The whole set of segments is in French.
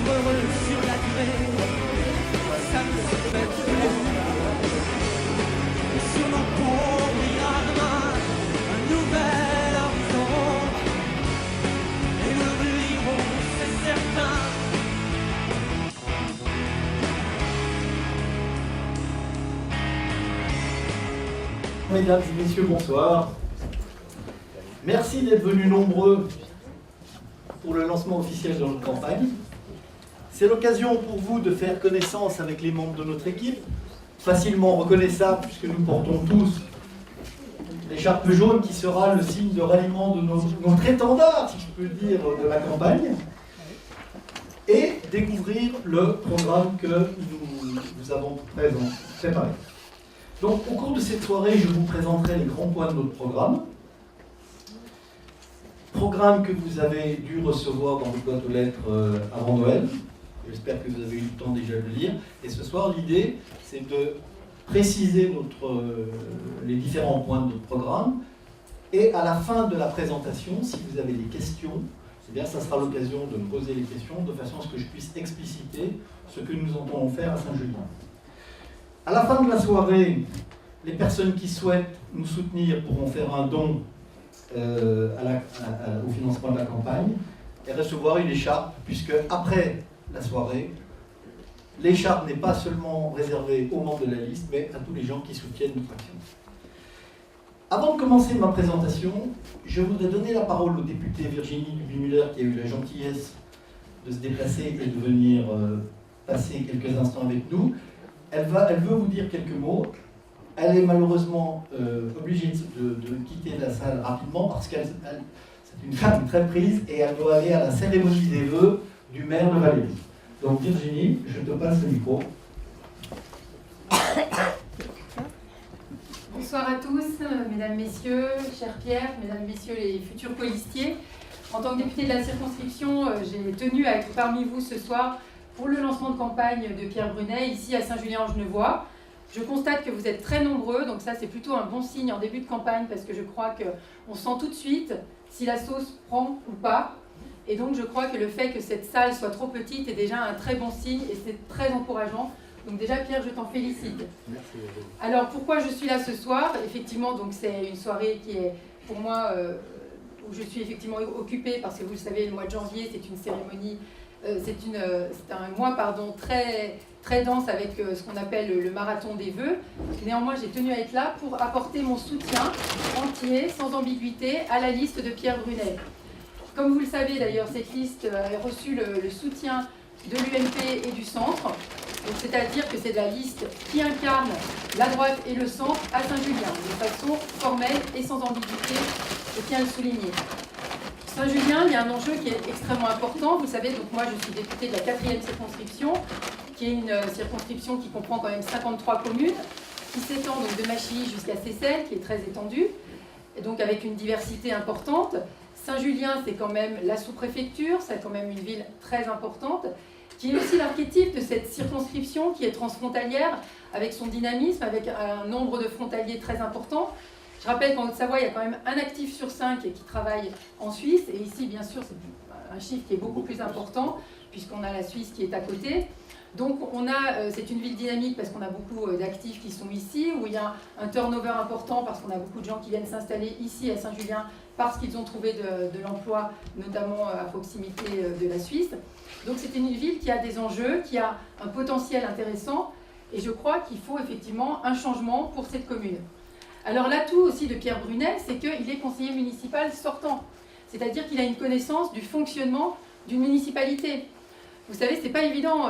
heureux sur la durée, ça ne se fait plus. Sur nos ponts brillera demain un nouvel horizon, et nous l'oublierons, c'est certain. Mesdames et messieurs, bonsoir. Merci d'être venus nombreux pour le lancement officiel de notre campagne. C'est l'occasion pour vous de faire connaissance avec les membres de notre équipe, facilement reconnaissables puisque nous portons tous l'écharpe jaune qui sera le signe de ralliement de notre étendard, si je peux dire, de la campagne, et découvrir le programme que nous avons préparé. Donc, au cours de cette soirée, je vous présenterai les grands points de notre programme. Programme que vous avez dû recevoir dans votre boîte aux lettres avant Noël. J'espère que vous avez eu le temps déjà de le lire. Et ce soir, l'idée, c'est de préciser les différents points de notre programme. Et à la fin de la présentation, si vous avez des questions, eh bien, ça sera l'occasion de me poser les questions de façon à ce que je puisse expliciter ce que nous entendons faire à Saint-Julien. À la fin de la soirée, les personnes qui souhaitent nous soutenir pourront faire un don au financement de la campagne et recevoir une écharpe, puisque après la soirée, l'écharpe n'est pas seulement réservée aux membres de la liste, mais à tous les gens qui soutiennent notre action. Avant de commencer ma présentation, je voudrais donner la parole au député Virginie Duby-Muller qui a eu la gentillesse de se déplacer et de venir passer quelques instants avec nous. Elle veut vous dire quelques mots. Elle est malheureusement obligée de quitter la salle rapidement parce qu'elle c'est une femme très prise et elle doit aller à la cérémonie des vœux du maire de Valérie. Donc Virginie, je te passe le micro. Bonsoir à tous, mesdames, messieurs, cher Pierre, mesdames, messieurs les futurs colistiers. En tant que députée de la circonscription, j'ai tenu à être parmi vous ce soir pour le lancement de campagne de Pierre Brunet, ici à Saint-Julien-en-Genevois. Je constate que vous êtes très nombreux, donc ça c'est plutôt un bon signe en début de campagne parce que je crois qu'on sent tout de suite si la sauce prend ou pas. Et donc je crois que le fait que cette salle soit trop petite est déjà un très bon signe et c'est très encourageant. Donc déjà Pierre, je t'en félicite. Merci. Alors pourquoi je suis là ce soir? Effectivement, donc c'est une soirée qui est pour moi où je suis effectivement occupée parce que vous le savez, le mois de janvier c'est une cérémonie. C'est un mois très dense avec ce qu'on appelle le marathon des vœux. Néanmoins, j'ai tenu à être là pour apporter mon soutien entier, sans ambiguïté, à la liste de Pierre Brunet. Comme vous le savez d'ailleurs, cette liste a reçu le soutien de l'UMP et du centre. C'est-à-dire que c'est la liste qui incarne la droite et le centre à Saint-Julien, de façon formelle et sans ambiguïté, je tiens à le souligner. Saint-Julien, il y a un enjeu qui est extrêmement important. Vous savez, donc moi je suis députée de la 4e circonscription, qui est une circonscription qui comprend quand même 53 communes, qui s'étend donc de Machilly jusqu'à Seyssel, qui est très étendue, et donc avec une diversité importante. Saint-Julien, c'est quand même la sous-préfecture, c'est quand même une ville très importante, qui est aussi l'archétype de cette circonscription qui est transfrontalière, avec son dynamisme, avec un nombre de frontaliers très important. Je rappelle qu'en Haute-Savoie, il y a quand même un actif sur 5 qui travaille en Suisse. Et ici, bien sûr, c'est un chiffre qui est beaucoup plus important, puisqu'on a la Suisse qui est à côté. Donc, c'est une ville dynamique parce qu'on a beaucoup d'actifs qui sont ici, où il y a un turnover important parce qu'on a beaucoup de gens qui viennent s'installer ici à Saint-Julien parce qu'ils ont trouvé de l'emploi, notamment à proximité de la Suisse. Donc, c'est une ville qui a des enjeux, qui a un potentiel intéressant. Et je crois qu'il faut effectivement un changement pour cette commune. Alors l'atout aussi de Pierre Brunet, c'est qu'il est conseiller municipal sortant. C'est-à-dire qu'il a une connaissance du fonctionnement d'une municipalité. Vous savez, ce n'est pas évident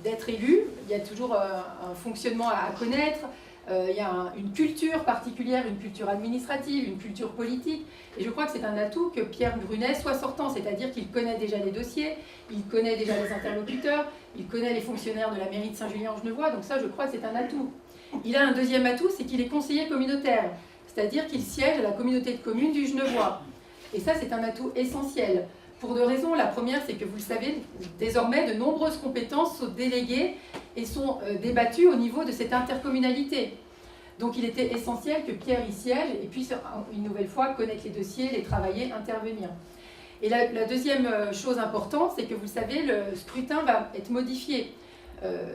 d'être élu. Il y a toujours un fonctionnement à connaître. Il y a une culture particulière, une culture administrative, une culture politique. Et je crois que c'est un atout que Pierre Brunet soit sortant. C'est-à-dire qu'il connaît déjà les dossiers, il connaît déjà les interlocuteurs, il connaît les fonctionnaires de la mairie de Saint-Julien-en-Genevois. Donc ça, je crois que c'est un atout. Il a un deuxième atout, c'est qu'il est conseiller communautaire. C'est-à-dire qu'il siège à la communauté de communes du Genevois. Et ça, c'est un atout essentiel. Pour deux raisons. La première, c'est que vous le savez, désormais, de nombreuses compétences sont déléguées et sont débattues au niveau de cette intercommunalité. Donc il était essentiel que Pierre y siège et puisse une nouvelle fois connaître les dossiers, les travailler, intervenir. Et la deuxième chose importante, c'est que vous le savez, le scrutin va être modifié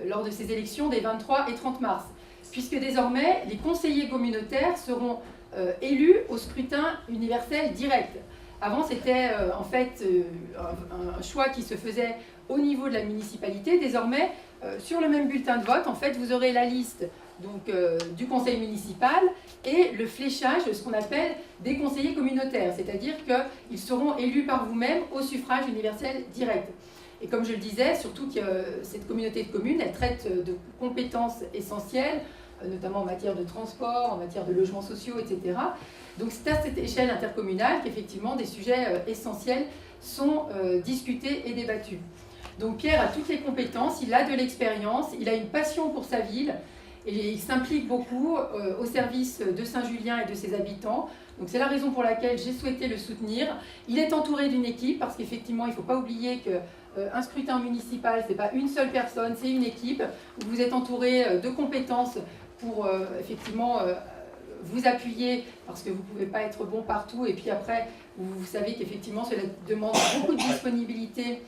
lors de ces élections des 23 et 30 mars, puisque désormais, les conseillers communautaires seront élus au scrutin universel direct. Avant, c'était en fait un choix qui se faisait au niveau de la municipalité. Désormais, sur le même bulletin de vote, en fait, vous aurez la liste donc, du conseil municipal et le fléchage, ce qu'on appelle des conseillers communautaires, c'est-à-dire qu'ils seront élus par vous-même au suffrage universel direct. Et comme je le disais, surtout que cette communauté de communes, elle traite de compétences essentielles, notamment en matière de transport, en matière de logements sociaux, etc. Donc c'est à cette échelle intercommunale qu'effectivement des sujets essentiels sont discutés et débattus. Donc Pierre a toutes les compétences, il a de l'expérience, il a une passion pour sa ville et il s'implique beaucoup au service de Saint-Julien et de ses habitants. Donc c'est la raison pour laquelle j'ai souhaité le soutenir. Il est entouré d'une équipe parce qu'effectivement il ne faut pas oublier qu'un scrutin municipal, ce n'est pas une seule personne, c'est une équipe où vous êtes entouré de compétences pour effectivement vous appuyer parce que vous ne pouvez pas être bon partout et puis après vous savez qu'effectivement cela demande beaucoup de disponibilité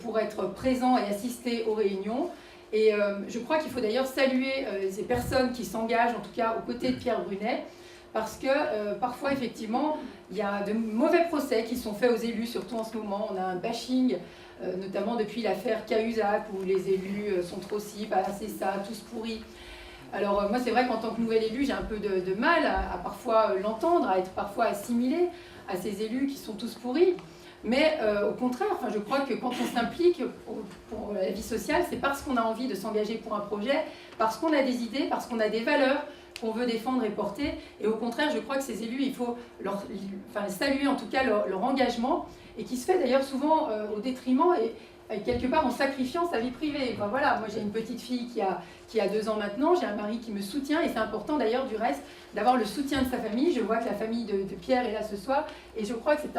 pour être présent et assister aux réunions. Et je crois qu'il faut d'ailleurs saluer ces personnes qui s'engagent, en tout cas aux côtés de Pierre Brunet, parce que parfois, effectivement, il y a de mauvais procès qui sont faits aux élus, surtout en ce moment. On a un bashing, notamment depuis l'affaire Cahuzac, où les élus sont trop ci, pas assez ça, tous pourris. Alors moi, c'est vrai qu'en tant que nouvel élu, j'ai un peu de mal à parfois l'entendre, à être parfois assimilé à ces élus qui sont tous pourris. Mais au contraire, enfin, je crois que quand on s'implique pour la vie sociale, c'est parce qu'on a envie de s'engager pour un projet, parce qu'on a des idées, parce qu'on a des valeurs qu'on veut défendre et porter. Et au contraire, je crois que ces élus, il faut saluer en tout cas leur engagement, et qui se fait d'ailleurs souvent au détriment et quelque part en sacrifiant sa vie privée. Enfin, voilà, moi j'ai une petite fille qui a 2 ans maintenant, j'ai un mari qui me soutient, et c'est important d'ailleurs du reste d'avoir le soutien de sa famille. Je vois que la famille de Pierre est là ce soir, et je crois que c'est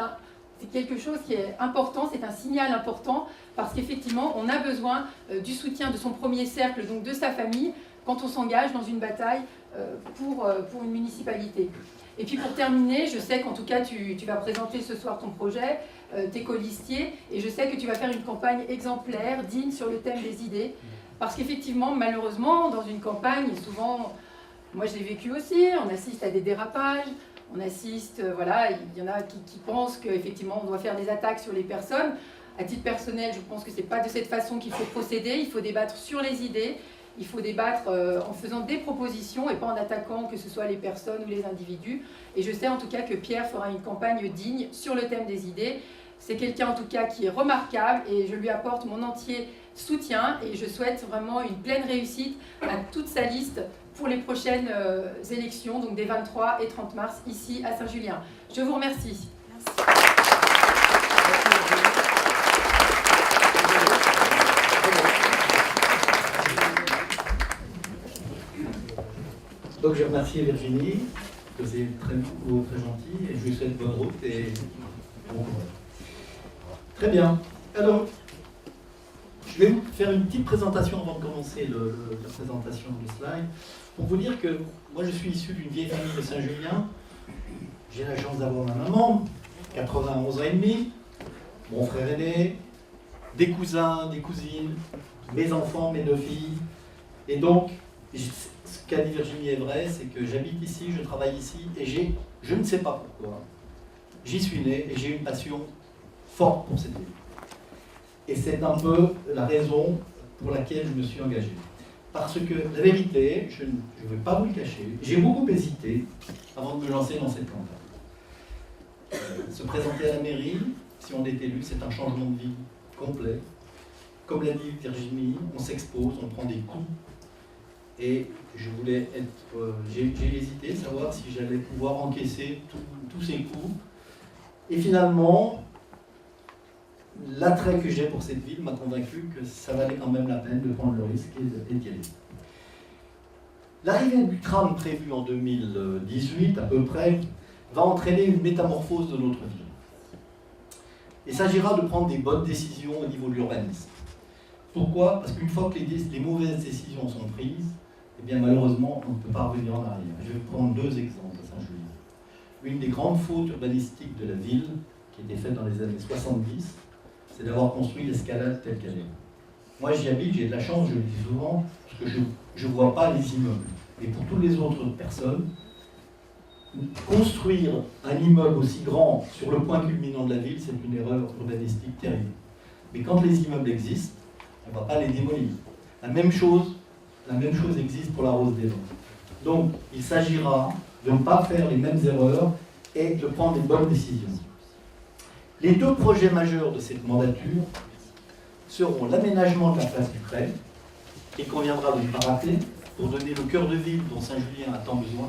quelque chose qui est important, c'est un signal important, parce qu'effectivement, on a besoin du soutien de son premier cercle, donc de sa famille, quand on s'engage dans une bataille pour une municipalité. Et puis pour terminer, je sais qu'en tout cas, tu vas présenter ce soir ton projet, tes colistiers, et je sais que tu vas faire une campagne exemplaire, digne sur le thème des idées, parce qu'effectivement, malheureusement, dans une campagne, souvent, moi je l'ai vécu aussi, on assiste à des dérapages, on assiste, voilà, il y en a qui pensent qu'effectivement on doit faire des attaques sur les personnes. À titre personnel, je pense que ce n'est pas de cette façon qu'il faut procéder. Il faut débattre sur les idées, il faut débattre en faisant des propositions et pas en attaquant que ce soit les personnes ou les individus. Et je sais en tout cas que Pierre fera une campagne digne sur le thème des idées. C'est quelqu'un en tout cas qui est remarquable et je lui apporte mon entier soutien et je souhaite vraiment une pleine réussite à toute sa liste pour les prochaines élections, donc des 23 et 30 mars, ici à Saint-Julien. Je vous remercie. Merci. Donc je remercie Virginie, que c'est très beau, très gentil, et je lui souhaite bonne route et bon courage. Très bien. Alors, je vais vous faire une petite présentation avant de commencer la présentation du slide. Pour vous dire que moi je suis issu d'une vieille famille de Saint-Julien. J'ai la chance d'avoir ma maman, 91 ans et demi, mon frère aîné, des cousins, des cousines, mes enfants, mes 2 filles. Et donc, ce qu'a dit Virginie est vrai, c'est que j'habite ici, je travaille ici, et je ne sais pas pourquoi, j'y suis né et j'ai une passion forte pour cette ville. Et c'est un peu la raison pour laquelle je me suis engagé. Parce que la vérité, je ne vais pas vous le cacher, j'ai beaucoup hésité avant de me lancer dans cette campagne. Se présenter à la mairie, si on est élu, c'est un changement de vie complet. Comme l'a dit Virginie, on s'expose, on prend des coups. Et je voulais j'ai hésité à savoir si j'allais pouvoir encaisser tous ces coups. Et finalement, l'attrait que j'ai pour cette ville m'a convaincu que ça valait quand même la peine de prendre le risque et d'y aller. L'arrivée du tram prévu en 2018 à peu près va entraîner une métamorphose de notre ville. Il s'agira de prendre des bonnes décisions au niveau de l'urbanisme. Pourquoi? Parce qu'une fois que les mauvaises décisions sont prises, eh bien malheureusement on ne peut pas revenir en arrière. Je vais prendre 2 exemples à Saint-Julien. Une des grandes fautes urbanistiques de la ville, qui a été faite dans les années 70, c'est d'avoir construit l'escalade telle qu'elle est. Moi, j'y habite, j'ai de la chance, je le dis souvent, parce que je ne vois pas les immeubles. Et pour toutes les autres personnes, construire un immeuble aussi grand sur le point culminant de la ville, c'est une erreur urbanistique terrible. Mais quand les immeubles existent, on ne va pas les démolir. La même chose existe pour la Rose des Vents. Donc, il s'agira de ne pas faire les mêmes erreurs et de prendre les bonnes décisions. Les deux projets majeurs de cette mandature seront l'aménagement de la place du Crêt, et qu'on viendra de ne pas rater, pour donner le cœur de ville dont Saint-Julien a tant besoin.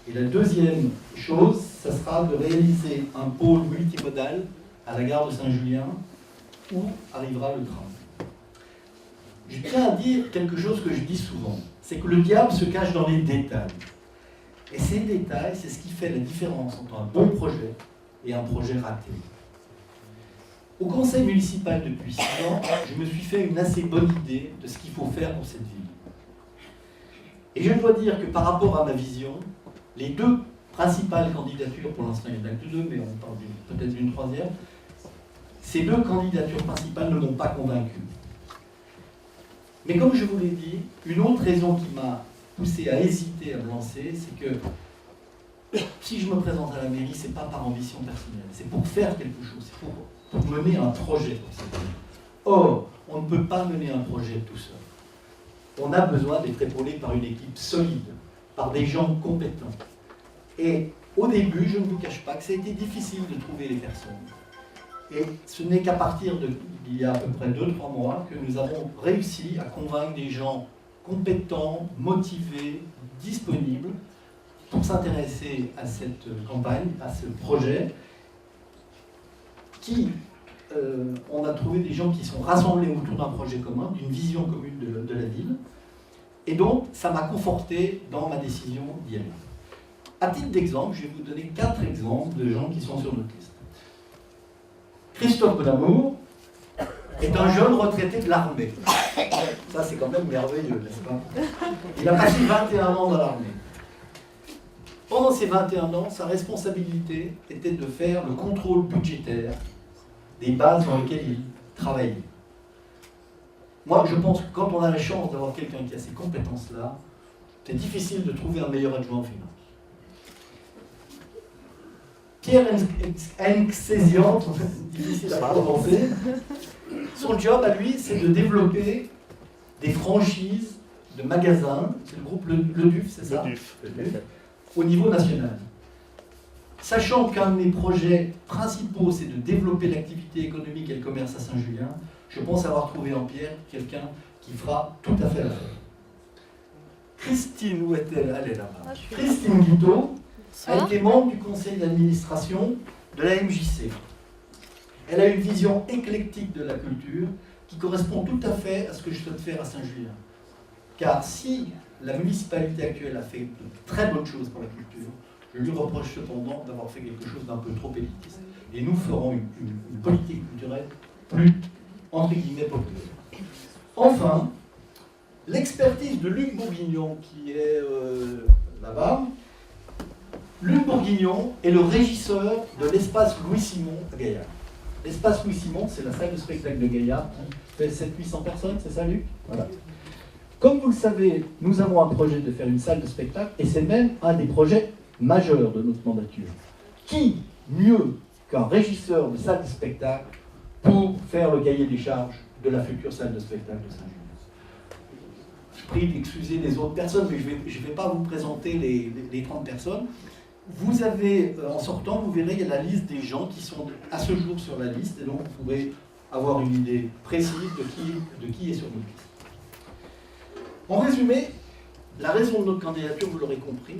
Et la deuxième chose, ça sera de réaliser un pôle multimodal à la gare de Saint-Julien, où arrivera le train. Je tiens à dire quelque chose que je dis souvent, c'est que le diable se cache dans les détails. Et ces détails, c'est ce qui fait la différence entre un bon projet et un projet raté. Au conseil municipal depuis 6 ans, je me suis fait une assez bonne idée de ce qu'il faut faire pour cette ville. Et je dois dire que par rapport à ma vision, les deux principales candidatures, pour l'instant il n'y en a que deux, mais on parle peut-être d'une troisième, ces deux candidatures principales ne m'ont pas convaincu. Mais comme je vous l'ai dit, une autre raison qui m'a poussé à hésiter à me lancer, c'est que si je me présente à la mairie, ce n'est pas par ambition personnelle, c'est pour faire quelque chose, c'est pour mener un projet pour cette ville. Or, on ne peut pas mener un projet tout seul. On a besoin d'être épaulé par une équipe solide, par des gens compétents. Et au début, je ne vous cache pas que ça a été difficile de trouver les personnes. Et ce n'est qu'à partir d'il y a à peu près 2-3 mois que nous avons réussi à convaincre des gens compétents, motivés, disponibles pour s'intéresser à cette campagne, à ce projet, on a trouvé des gens qui sont rassemblés autour d'un projet commun, d'une vision commune de la ville. Et donc, ça m'a conforté dans ma décision d'y aller. À titre d'exemple, je vais vous donner 4 exemples de gens qui sont sur notre liste. Christophe Bonamour est un jeune retraité de l'armée. Ça, c'est quand même merveilleux, n'est-ce pas? Il a passé 21 ans dans l'armée. Pendant ces 21 ans, sa responsabilité était de faire le contrôle budgétaire des bases dans lesquelles il travaillait. Moi, je pense que quand on a la chance d'avoir quelqu'un qui a ces compétences-là, c'est difficile de trouver un meilleur adjoint en finance. Pierre Nxesian, difficile à prononcer, son job à lui, c'est de développer des franchises de magasins, c'est le groupe Le Duf, c'est ça? Le Duf, au niveau national. Sachant qu'un de mes projets principaux, c'est de développer l'activité économique et le commerce à Saint-Julien, je pense avoir trouvé en Pierre quelqu'un qui fera tout à fait l'affaire. Christine, où est-elle? Elle est là-bas. Christine Guiteau a été membre du conseil d'administration de la MJC. Elle a une vision éclectique de la culture qui correspond tout à fait à ce que je souhaite faire à Saint-Julien. Car si la municipalité actuelle a fait de très bonnes choses pour la culture, je lui reproche cependant d'avoir fait quelque chose d'un peu trop élitiste. Et nous ferons une politique culturelle plus, entre guillemets, populaire. Enfin, l'expertise de Luc Bourguignon, qui est là-bas. Luc Bourguignon est le régisseur de l'espace Louis-Simon à Gaillard. L'espace Louis-Simon, c'est la salle de spectacle de Gaillard qui fait 700-800 personnes, c'est ça, Luc? Voilà. Comme vous le savez, nous avons un projet de faire une salle de spectacle, et c'est même un des projets majeurs de notre mandature. Qui mieux qu'un régisseur de salle de spectacle pour faire le cahier des charges de la future salle de spectacle de Saint-Julien? Je prie d'excuser les autres personnes, mais je ne vais pas vous présenter les 30 personnes. Vous avez, en sortant, vous verrez, il y a la liste des gens qui sont à ce jour sur la liste, et donc vous pourrez avoir une idée précise de qui est sur notre liste. En résumé, la raison de notre candidature, vous l'aurez compris,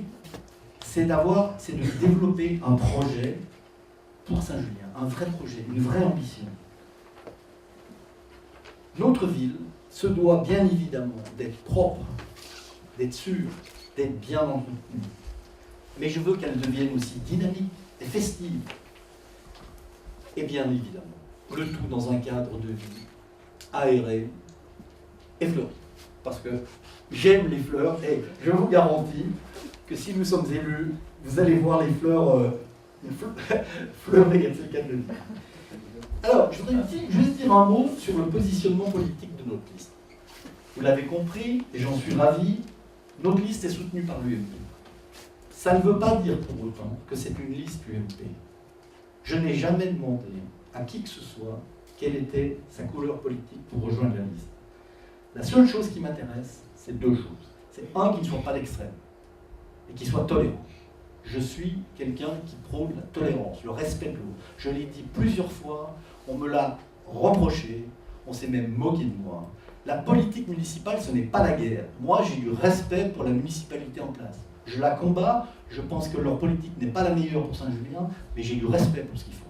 c'est de développer un projet pour Saint-Julien, un vrai projet, une vraie ambition. Notre ville se doit bien évidemment d'être propre, d'être sûre, d'être bien entretenue. Mais je veux qu'elle devienne aussi dynamique et festive. Et bien évidemment, le tout dans un cadre de vie aéré et fleuri. Parce que j'aime les fleurs et je vous garantis que si nous sommes élus, vous allez voir les fleurs fleurir, c'est le cas de le dire. Alors, je voudrais juste dire un mot sur le positionnement politique de notre liste. Vous l'avez compris, et j'en suis ravi, notre liste est soutenue par l'UMP. Ça ne veut pas dire pour autant que c'est une liste UMP. Je n'ai jamais demandé à qui que ce soit quelle était sa couleur politique pour rejoindre la liste. La seule chose qui m'intéresse, c'est deux choses. C'est un, qu'il ne soit pas d'extrême, et qu'il soit tolérant. Je suis quelqu'un qui prône la tolérance, le respect de l'autre. Je l'ai dit plusieurs fois, on me l'a reproché, on s'est même moqué de moi. La politique municipale, ce n'est pas la guerre. Moi, j'ai du respect pour la municipalité en place. Je la combats, je pense que leur politique n'est pas la meilleure pour Saint-Julien, mais j'ai du respect pour ce qu'ils font.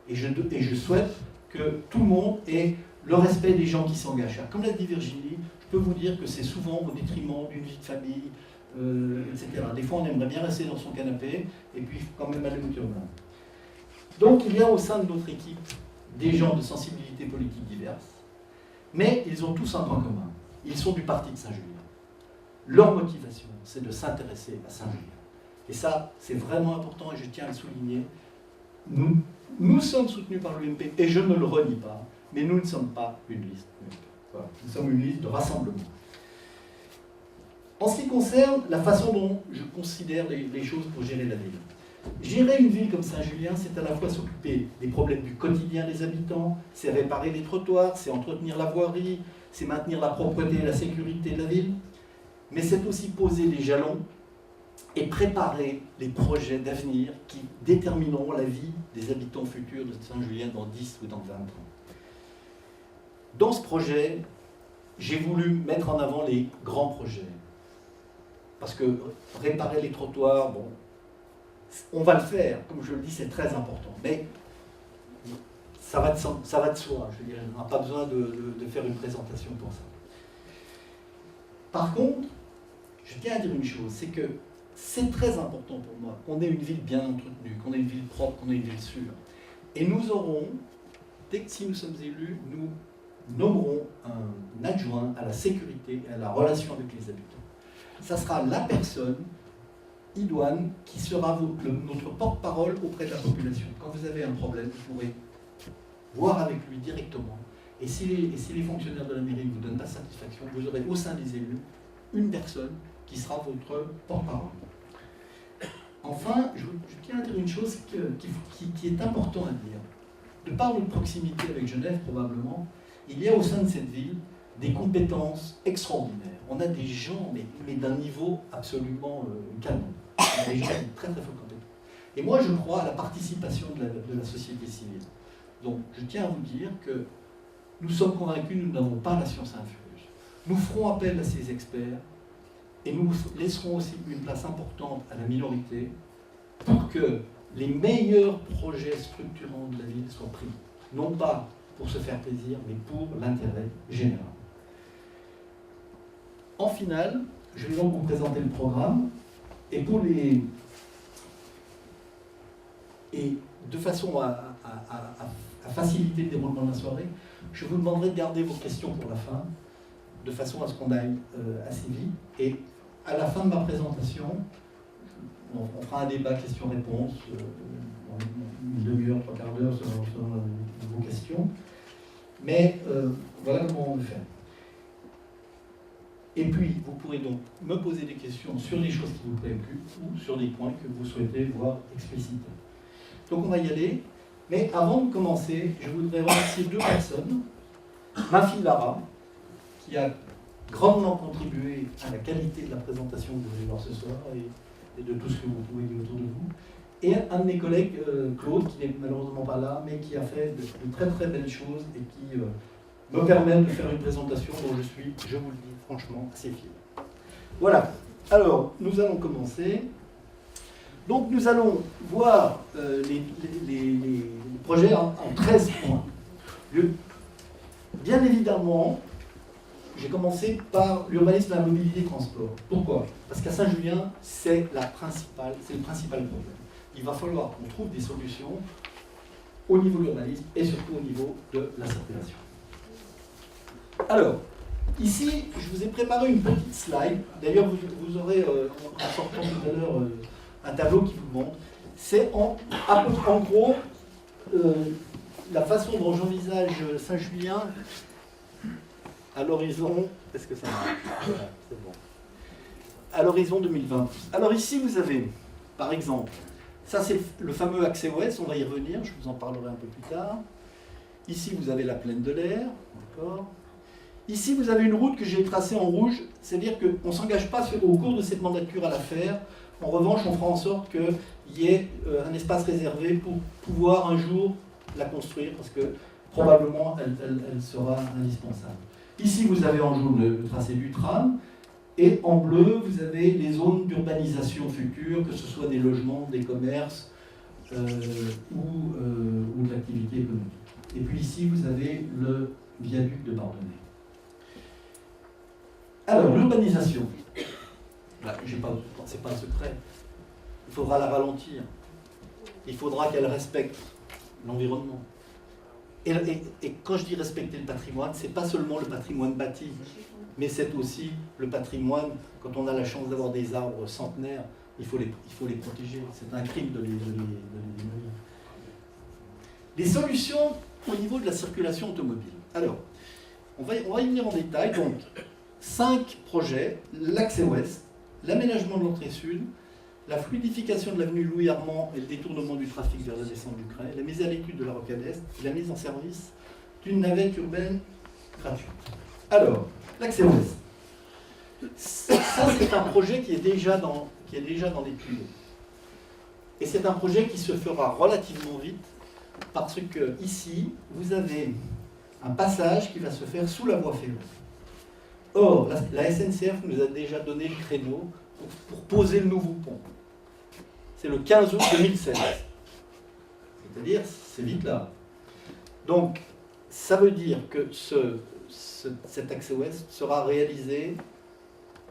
Et je souhaite que tout le monde ait le respect des gens qui s'engagent. Comme l'a dit Virginie, je peux vous dire que c'est souvent au détriment d'une vie de famille, etc. Des fois, on aimerait bien rester dans son canapé, et puis quand même aller au turban. Donc, il y a au sein de notre équipe des gens de sensibilités politiques diverses, mais ils ont tous un point commun. Ils sont du parti de Saint-Julien. Leur motivation, c'est de s'intéresser à Saint-Julien. Et ça, c'est vraiment important, et je tiens à le souligner. Nous sommes soutenus par l'UMP, et je ne le renie pas, mais nous ne sommes pas une liste UMP. Voilà. Nous sommes une liste de rassemblement. En ce qui concerne la façon dont je considère les choses pour gérer la ville. Gérer une ville comme Saint-Julien, c'est à la fois s'occuper des problèmes du quotidien des habitants, c'est réparer les trottoirs, c'est entretenir la voirie, c'est maintenir la propreté et la sécurité de la ville, mais c'est aussi poser des jalons et préparer les projets d'avenir qui détermineront la vie des habitants futurs de Saint-Julien dans 10 ou dans 20 ans. Dans ce projet, j'ai voulu mettre en avant les grands projets. Parce que réparer les trottoirs, bon, on va le faire, comme je le dis, c'est très important. Mais ça va de soi, je veux dire, on n'a pas besoin de faire une présentation pour ça. Par contre, je tiens à dire une chose, c'est que c'est très important pour moi qu'on ait une ville bien entretenue, qu'on ait une ville propre, qu'on ait une ville sûre. Et nous aurons, dès que si nous sommes élus, nous nommerons un adjoint à la sécurité et à la relation avec les habitants. Ça sera la personne idoine qui sera notre porte-parole auprès de la population. Quand vous avez un problème, vous pourrez voir avec lui directement. Et si les fonctionnaires de la mairie ne vous donnent pas satisfaction, vous aurez au sein des élus une personne qui sera votre porte-parole. Enfin, je tiens à dire une chose qui est importante à dire. De par notre proximité avec Genève, probablement, il y a au sein de cette ville des compétences extraordinaires. On a des gens, mais d'un niveau absolument canon. On a des gens très très forts compétents. Et moi, je crois à la participation de la société civile. Donc, je tiens à vous dire que nous sommes convaincus que nous n'avons pas la science infuse. Nous ferons appel à ces experts et nous laisserons aussi une place importante à la minorité pour que les meilleurs projets structurants de la ville soient pris. Non pas pour se faire plaisir, mais pour l'intérêt général. En finale, je vais donc vous présenter le programme et de façon à faciliter le déroulement de la soirée, je vous demanderai de garder vos questions pour la fin, de façon à ce qu'on aille assez vite. Et à la fin de ma présentation, on fera un débat questions-réponses, une demi-heure, 3 quarts d'heure selon vos questions. Mais voilà comment on le fait. Et puis, vous pourrez donc me poser des questions sur les choses qui vous préoccupent ou sur des points que vous souhaitez voir explicités. Donc on va y aller. Mais avant de commencer, je voudrais remercier 2 personnes. Ma fille Lara, qui a grandement contribué à la qualité de la présentation que vous allez voir ce soir et de tout ce que vous pouvez dire autour de vous. Et un de mes collègues, Claude, qui n'est malheureusement pas là, mais qui a fait de très très belles choses et qui me permet de faire une présentation dont je suis, je vous le dis franchement, assez fier. Voilà. Alors, nous allons commencer. Donc, nous allons voir les projets en 13 points. Bien évidemment, j'ai commencé par l'urbanisme, la mobilité et le transport. Pourquoi? Parce qu'à Saint-Julien, c'est le principal problème. Il va falloir qu'on trouve des solutions au niveau de l'urbanisme et surtout au niveau de la circulation. Alors, ici, je vous ai préparé une petite slide. D'ailleurs, vous aurez, en sortant tout à l'heure, un tableau qui vous montre. C'est en gros la façon dont j'envisage Saint-Julien à l'horizon. Est-ce que ça marche? Voilà, c'est bon. À l'horizon 2020. Alors ici, vous avez, par exemple, ça c'est le fameux accès ouest, on va y revenir, je vous en parlerai un peu plus tard. Ici, vous avez la plaine de l'Air, d'accord. Ici, vous avez une route que j'ai tracée en rouge, c'est-à-dire qu'on ne s'engage pas au cours de cette mandature à la faire. En revanche, on fera en sorte qu'il y ait un espace réservé pour pouvoir un jour la construire, parce que probablement, elle sera indispensable. Ici, vous avez en jaune le tracé du tram, et en bleu, vous avez les zones d'urbanisation future, que ce soit des logements, des commerces ou de l'activité économique. Et puis ici, vous avez le viaduc de Bardonnay. Alors, l'urbanisation, c'est pas un secret. Il faudra la ralentir. Il faudra qu'elle respecte l'environnement. Et quand je dis respecter le patrimoine, c'est pas seulement le patrimoine bâti, mais c'est aussi le patrimoine, quand on a la chance d'avoir des arbres centenaires, il faut les protéger. C'est un crime de les démolir. Les solutions au niveau de la circulation automobile. Alors, on va y venir en détail. Donc, 5 projets, l'accès ouest, l'aménagement de l'entrée sud, la fluidification de l'avenue Louis Armand et le détournement du trafic vers la descente du Cray, la mise à l'étude de la rocade est et la mise en service d'une navette urbaine gratuite. Alors, l'accès ouest. Ça, c'est un projet qui est déjà dans les tuyaux. Et c'est un projet qui se fera relativement vite, parce que ici, vous avez un passage qui va se faire sous la voie ferrée. Or, la SNCF nous a déjà donné le créneau pour poser le nouveau pont. C'est le 15 août 2016. C'est-à-dire, c'est vite là. Donc, ça veut dire que cet accès ouest sera réalisé,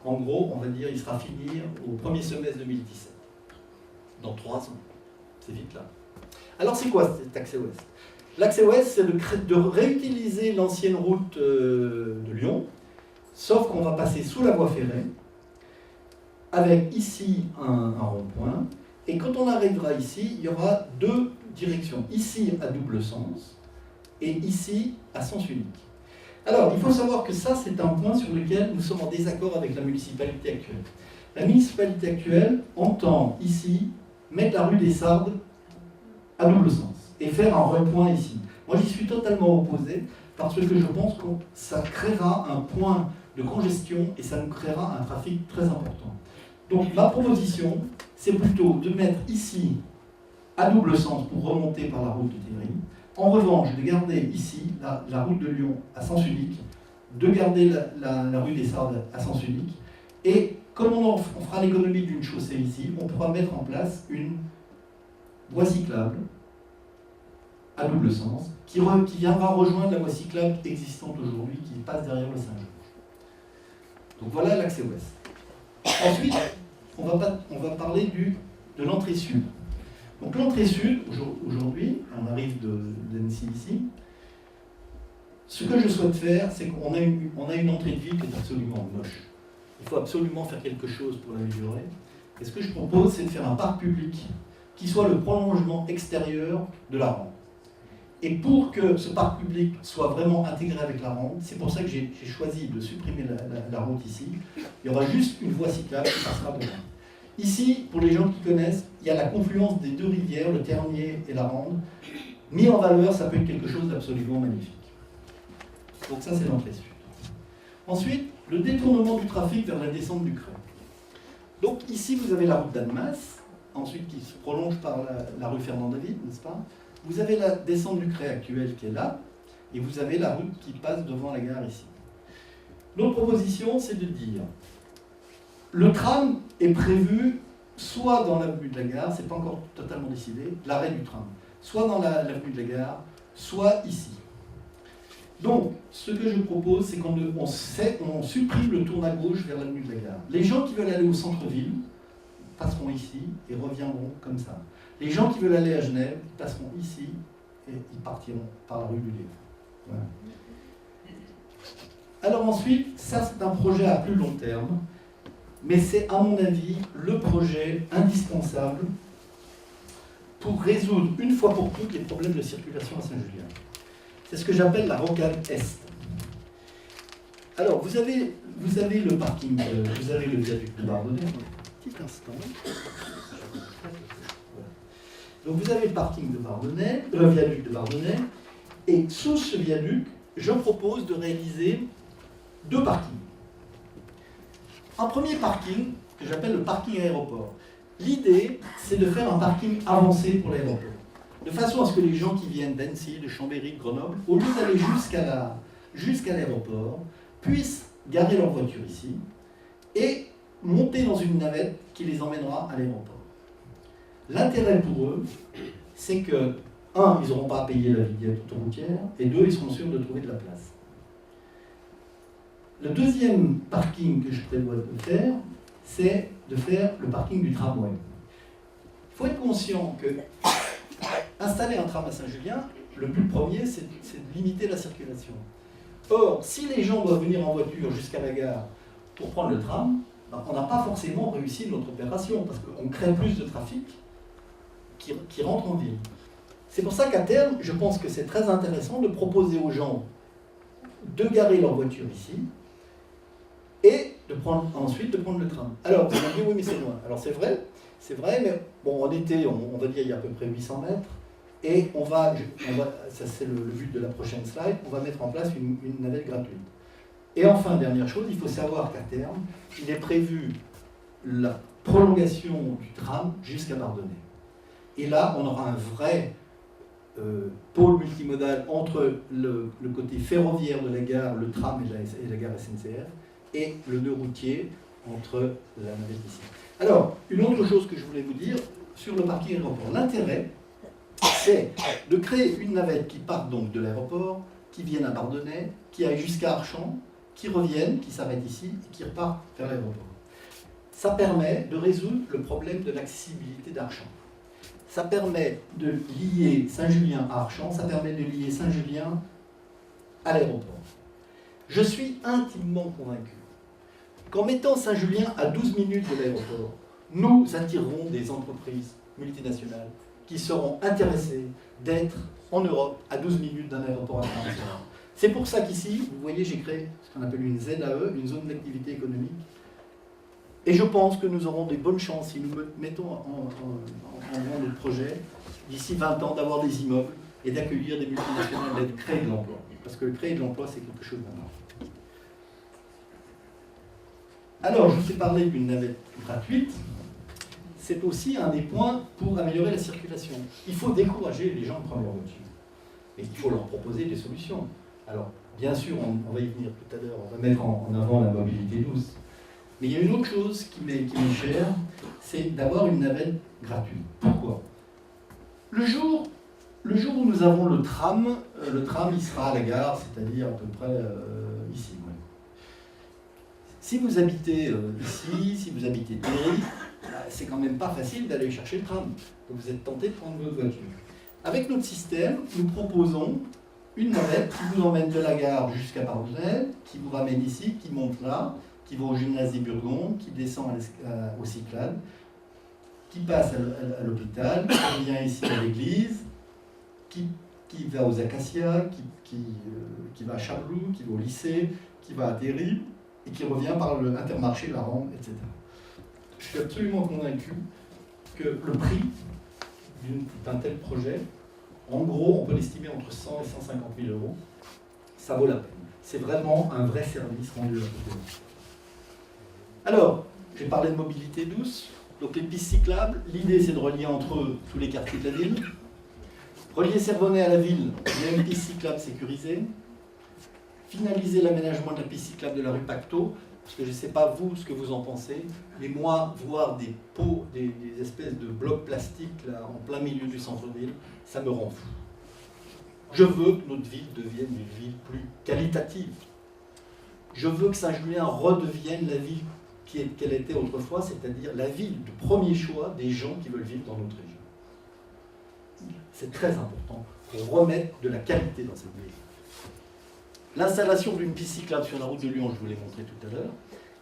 en gros, on va dire, il sera fini au premier semestre 2017. Dans 3 ans. C'est vite là. Alors, c'est quoi cet accès ouest? L'accès ouest, c'est de réutiliser l'ancienne route de Lyon, sauf qu'on va passer sous la voie ferrée, avec ici un rond-point, et quand on arrivera ici, il y aura 2 directions. Ici à double sens, et ici à sens unique. Alors, il faut savoir que ça, c'est un point sur lequel nous sommes en désaccord avec la municipalité actuelle. La municipalité actuelle entend ici mettre la rue des Sardes à double sens, et faire un rond-point ici. Moi, j'y suis totalement opposé, parce que je pense que ça créera un point de congestion, et ça nous créera un trafic très important. Donc ma proposition, c'est plutôt de mettre ici à double sens pour remonter par la route de Théry. En revanche, de garder ici la route de Lyon à sens unique, de garder la rue des Sardes à sens unique, et comme on fera l'économie d'une chaussée ici, on pourra mettre en place une voie cyclable à double sens, qui viendra rejoindre la voie cyclable existante aujourd'hui, qui passe derrière le Saint-Georges. Donc voilà l'accès ouest. Ensuite, on va parler de l'entrée sud. Donc l'entrée sud, aujourd'hui, on arrive d'Annecy ici. Ce que je souhaite faire, c'est qu'on a une entrée de ville qui est absolument moche. Il faut absolument faire quelque chose pour l'améliorer. Et ce que je propose, c'est de faire un parc public qui soit le prolongement extérieur de la rampe. Et pour que ce parc public soit vraiment intégré avec la rampe, c'est pour ça que j'ai choisi de supprimer la route ici. Il y aura juste une voie cyclable qui passera devant. Ici, pour les gens qui connaissent, il y a la confluence des 2 rivières, le Ternier et la Rande. Mis en valeur, ça peut être quelque chose d'absolument magnifique. Donc ça, c'est l'entrée sud. Ensuite, le détournement du trafic vers la descente du Cray. Donc ici, vous avez la route d'Annemasse, ensuite qui se prolonge par la rue Fernand-David, n'est-ce pas? Vous avez la descente du Cray actuelle qui est là, et vous avez la route qui passe devant la gare ici. L'autre proposition, c'est de dire, le tram est prévu soit dans l'avenue de la gare, c'est pas encore totalement décidé, l'arrêt du tram, soit dans l'avenue de la gare, soit ici. Donc, ce que je propose, c'est qu'on supprime le tourne à gauche vers l'avenue de la gare. Les gens qui veulent aller au centre-ville passeront ici et reviendront comme ça. Les gens qui veulent aller à Genève passeront ici et ils partiront par la rue du Léon. Voilà. Alors ensuite, ça c'est un projet à plus long terme, mais c'est à mon avis le projet indispensable pour résoudre une fois pour toutes les problèmes de circulation à Saint-Julien. C'est ce que j'appelle la rocade Est. Alors, vous avez le parking, vous avez le viaduc de Bardonnay. Un petit instant. Donc, vous avez le parking de Bardonnay, le viaduc de Bardonnay, et sous ce viaduc, je propose de réaliser 2 parkings. Un premier parking, que j'appelle le parking aéroport. L'idée, c'est de faire un parking avancé pour l'aéroport. De façon à ce que les gens qui viennent d'Annecy, de Chambéry, de Grenoble, au lieu d'aller jusqu'à l'aéroport, puissent garer leur voiture ici et monter dans une navette qui les emmènera à l'aéroport. L'intérêt pour eux, c'est que, 1, ils n'auront pas à payer la vignette autoroutière, et 2, ils seront sûrs de trouver de la place. Le deuxième parking que je prévois de faire, c'est de faire le parking du tramway. Il faut être conscient que installer un tram à Saint-Julien, le but premier, c'est de limiter la circulation. Or, si les gens doivent venir en voiture jusqu'à la gare pour prendre le tram, ben, on n'a pas forcément réussi notre opération, parce qu'on crée plus de trafic qui rentre en ville. C'est pour ça qu'à terme, je pense que c'est très intéressant de proposer aux gens de garer leur voiture ici, et ensuite de prendre le tram. Alors, vous allez dire, oui, mais c'est loin. Alors, c'est vrai, mais bon, en été, on va dire, il y a à peu près 800 mètres, et ça c'est le but de la prochaine slide, on va mettre en place une navette gratuite. Et enfin, dernière chose, il faut savoir qu'à terme, il est prévu la prolongation du tram jusqu'à Bardonnay. Et là, on aura un vrai pôle multimodal entre le côté ferroviaire de la gare, le tram et la gare SNCF, et le nœud routier entre la navette ici. Alors, une autre chose que je voulais vous dire sur le parking aéroport. L'intérêt, c'est de créer une navette qui parte donc de l'aéroport, qui vienne à Bardonnay, qui aille jusqu'à Archamps, qui revienne, qui s'arrête ici, et qui repart vers l'aéroport. Ça permet de résoudre le problème de l'accessibilité d'Archamps. Ça permet de lier Saint-Julien à Archamps, ça permet de lier Saint-Julien à l'aéroport. Je suis intimement convaincu qu'en mettant Saint-Julien à 12 minutes de l'aéroport, nous attirerons des entreprises multinationales qui seront intéressées d'être en Europe à 12 minutes d'un aéroport international. C'est pour ça qu'ici, vous voyez, j'ai créé ce qu'on appelle une ZAE, une zone d'activité économique. Et je pense que nous aurons des bonnes chances, si nous mettons en grand notre projet, d'ici 20 ans, d'avoir des immeubles et d'accueillir des multinationales et de créer de l'emploi. Parce que créer de l'emploi, c'est quelque chose d'énorme. Alors, je vous ai parlé d'une navette gratuite. C'est aussi un des points pour améliorer la circulation. Il faut décourager les gens de prendre leur voiture. Et il faut leur proposer des solutions. Alors, bien sûr, on va y venir tout à l'heure, on va mettre en avant la mobilité douce. Mais il y a une autre chose qui m'est chère, c'est d'avoir une navette gratuite. Pourquoi ? Le jour où nous avons le tram il sera à la gare, c'est-à-dire à peu près ici. Ouais. Si vous habitez ici, si vous habitez Terry, c'est quand même pas facile d'aller chercher le tram. Donc vous êtes tenté de prendre votre voiture. Avec notre système, nous proposons une navette qui vous emmène de la gare jusqu'à Bardonnay, qui vous ramène ici, qui monte là, qui va au gymnase des Burgondes, qui descend au Cyclades, qui passe à l'hôpital, qui revient ici à l'église, qui va aux Acacias, qui va à Chablou, qui va au lycée, qui va à Terry, et qui revient par l'Intermarché, la Rampe, etc. Je suis absolument convaincu que le prix d'un tel projet, en gros, on peut l'estimer entre 100 et 150 000 euros. Ça vaut la peine. C'est vraiment un vrai service rendu à la population. Alors, j'ai parlé de mobilité douce. Donc les pistes cyclables, l'idée c'est de relier entre eux tous les quartiers de la ville. Relier Servonnay à la ville, il y a une piste cyclable sécurisée. Finaliser l'aménagement de la piste cyclable de la rue Pacteau, parce que je ne sais pas vous ce que vous en pensez, mais moi, voir des pots, des espèces de blocs plastiques là, en plein milieu du centre-ville, ça me rend fou. Je veux que notre ville devienne une ville plus qualitative. Je veux que Saint-Julien redevienne la ville qu'elle était autrefois, c'est-à-dire la ville de premier choix des gens qui veulent vivre dans notre région. C'est très important pour remettre de la qualité dans cette ville. L'installation d'une piste cyclable sur la route de Lyon, je vous l'ai montré tout à l'heure.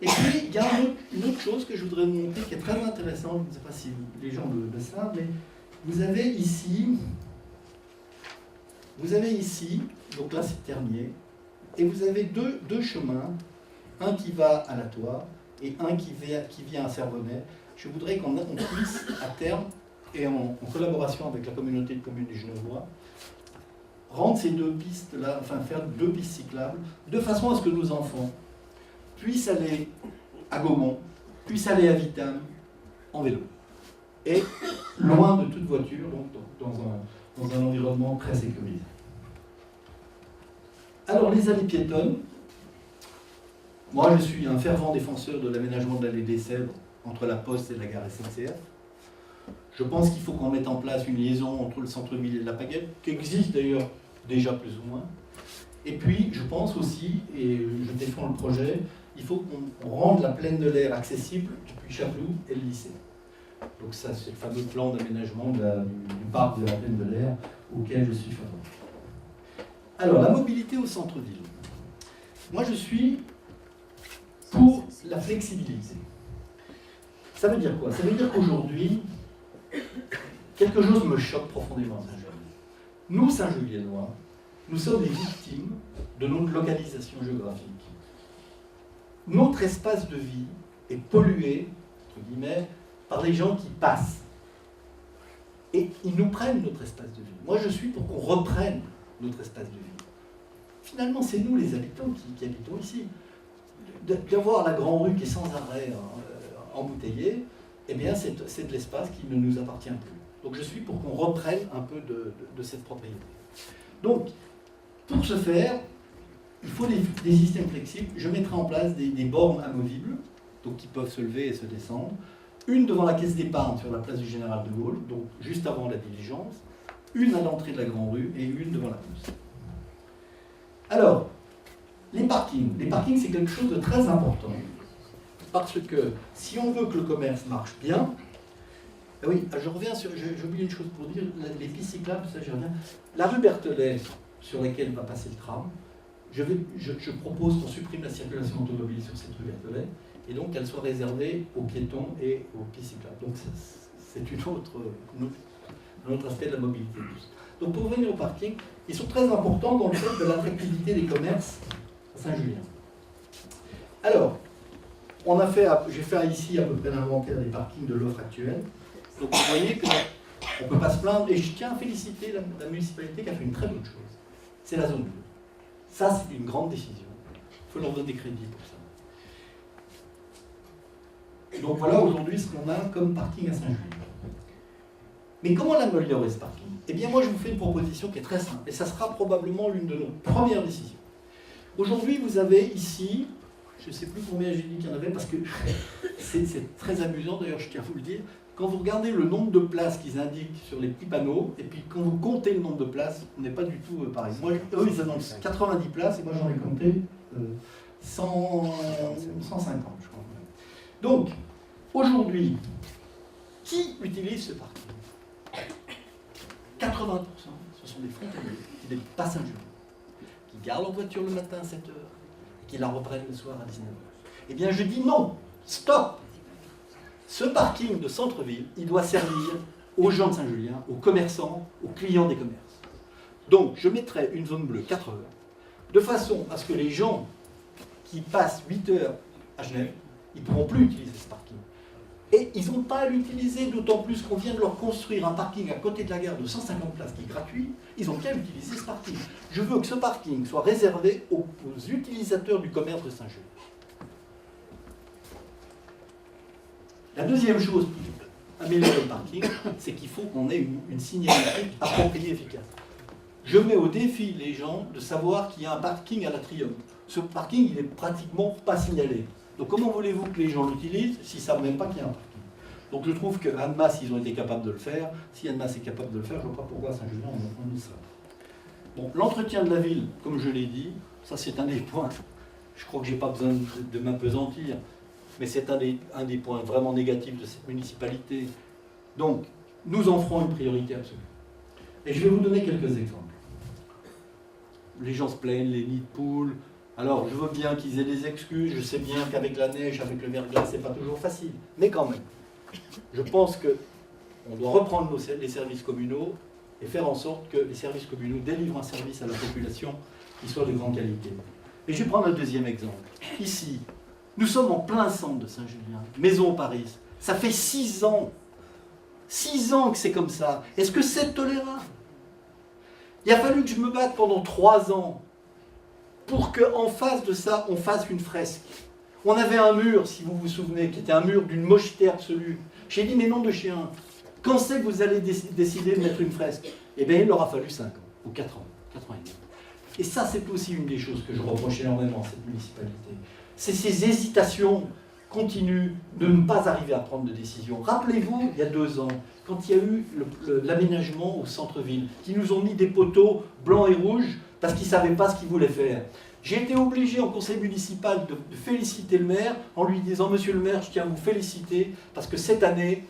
Et puis, il y a une autre chose que je voudrais vous montrer qui est très intéressante, je ne sais pas si les gens le savent, mais vous avez ici, donc là c'est Ternier, et vous avez deux chemins, un qui va à la Toire et un qui vient à Servonnet. Je voudrais qu'on puisse, à terme, et en collaboration avec la communauté de communes du Genevois, rendre ces deux pistes-là, enfin faire deux pistes cyclables, de façon à ce que nos enfants puissent aller à Gaumont, puissent aller à Vitam en vélo. Et loin de toute voiture, donc dans un environnement très sécurisé. Alors, les allées piétonnes, moi je suis un fervent défenseur de l'aménagement de l'allée des Cèdres entre la Poste et la gare SNCF. Je pense qu'il faut qu'on mette en place une liaison entre le centre-ville et la Paguette, qui existe d'ailleurs déjà plus ou moins. Et puis, je pense aussi, et je défends le projet, il faut qu'on rende la plaine de l'air accessible depuis Chapelou et le lycée. Donc ça, c'est le fameux plan d'aménagement du parc de la plaine de l'air auquel je suis favorable. Alors, la mobilité au centre-ville. Moi, je suis pour la flexibilité. Ça veut dire quoi? Ça veut dire qu'aujourd'hui, quelque chose me choque profondément à Saint-Julien. Nous, Saint-Juliennois, nous sommes les victimes de notre localisation géographique. Notre espace de vie est pollué, entre guillemets, par les gens qui passent. Et ils nous prennent notre espace de vie. Moi, je suis pour qu'on reprenne notre espace de vie. Finalement, c'est nous, les habitants, qui habitons ici. D'avoir la grande rue qui est sans arrêt embouteillée, eh bien, c'est de l'espace qui ne nous appartient plus. Donc, je suis pour qu'on reprenne un peu de cette propriété. Donc, pour ce faire, il faut des systèmes flexibles. Je mettrai en place des bornes amovibles, donc qui peuvent se lever et se descendre. Une devant la caisse d'épargne sur la place du Général de Gaulle, donc juste avant la diligence, une à l'entrée de la Grande Rue et une devant la Poste. Alors, les parkings. Les parkings, c'est quelque chose de très important. Parce que si on veut que le commerce marche bien, oui, je reviens sur. J'ai oublié une chose pour dire, les pistes cyclables, ça j'y reviens. La rue Berthelet, sur laquelle va passer le tram, je propose qu'on supprime la circulation automobile sur cette rue Berthelet, et donc qu'elle soit réservée aux piétons et aux pistes cyclables. Donc c'est un autre aspect de la mobilité. Donc pour revenir au parking, ils sont très importants dans le fait de l'attractivité des commerces à Saint-Julien. Alors, j'ai fait ici à peu près l'inventaire des parkings de l'offre actuelle. Donc vous voyez qu'on ne peut pas se plaindre, et je tiens à féliciter la municipalité qui a fait une très bonne chose. C'est la zone bleue. Ça, c'est une grande décision. Il faut leur donner des crédits pour ça. Et donc voilà aujourd'hui ce qu'on a comme parking à Saint-Julien. Mais comment l'améliorer ce parking? Eh bien moi je vous fais une proposition qui est très simple, et ça sera probablement l'une de nos premières décisions. Aujourd'hui vous avez ici, je ne sais plus combien j'ai dit qu'il y en avait, parce que c'est très amusant d'ailleurs, je tiens à vous le dire, quand vous regardez le nombre de places qu'ils indiquent sur les petits panneaux, et puis quand vous comptez le nombre de places, on n'est pas du tout pareil. Moi, eux ils annoncent 90 places, et moi j'en ai compté 150 je crois. Donc, aujourd'hui, qui utilise ce parking? 80%, ce sont des frontaliers qui n'habitent pas Saint-Julien, qui gardent leur voiture le matin à 7h, et qui la reprennent le soir à 19h. Eh bien, je dis non, stop! Ce parking de centre-ville, il doit servir aux gens de Saint-Julien, aux commerçants, aux clients des commerces. Donc, je mettrai une zone bleue 4 heures, de façon à ce que les gens qui passent 8 heures à Genève, ils ne pourront plus utiliser ce parking. Et ils n'ont pas à l'utiliser, d'autant plus qu'on vient de leur construire un parking à côté de la gare de 150 places qui est gratuit. Ils ont qu'à utiliser ce parking. Je veux que ce parking soit réservé aux utilisateurs du commerce de Saint-Julien. La deuxième chose pour améliorer le parking, c'est qu'il faut qu'on ait une signalétique appropriée et efficace. Je mets au défi les gens de savoir qu'il y a un parking à la Triomphe. Ce parking, il n'est pratiquement pas signalé. Donc comment voulez-vous que les gens l'utilisent s'ils ne savent même pas qu'il y a un parking? Donc je trouve que Annemasse, ils ont été capables de le faire. Si Annemasse est capable de le faire, je ne vois pas pourquoi à Saint-Julien, on y sera. Bon, l'entretien de la ville, comme je l'ai dit, ça c'est un des points. Je crois que je n'ai pas besoin de m'apesantir. Mais c'est un des points vraiment négatifs de cette municipalité. Donc, nous en ferons une priorité absolue. Et je vais vous donner quelques exemples. Les gens se plaignent, les nids de poules. Alors, je veux bien qu'ils aient des excuses. Je sais bien qu'avec la neige, avec le verglas, c'est pas toujours facile. Mais quand même, je pense que on doit reprendre les services communaux et faire en sorte que les services communaux délivrent un service à la population qui soit de grande qualité. Et je vais prendre un deuxième exemple. Ici, nous sommes en plein centre de Saint-Julien, Maison au Paris. Ça fait 6 ans. 6 ans que c'est comme ça. Est-ce que c'est tolérable? Il a fallu que je me batte pendant 3 ans pour qu'en face de ça, on fasse une fresque. On avait un mur, si vous vous souvenez, qui était un mur d'une mocheté absolue. J'ai dit, mais nom de chien, quand c'est que vous allez décider de mettre une fresque? Eh bien, il aura fallu 5 ans, ou 4 ans, 4 ans et demi. Et ça, c'est aussi une des choses que je reproche énormément à cette municipalité. C'est ces hésitations continues de ne pas arriver à prendre de décision. Rappelez-vous, il y a 2 ans, quand il y a eu l'aménagement au centre-ville, qui nous ont mis des poteaux blancs et rouges parce qu'ils ne savaient pas ce qu'ils voulaient faire. J'ai été obligé en conseil municipal de féliciter le maire en lui disant « Monsieur le maire, je tiens à vous féliciter parce que cette année,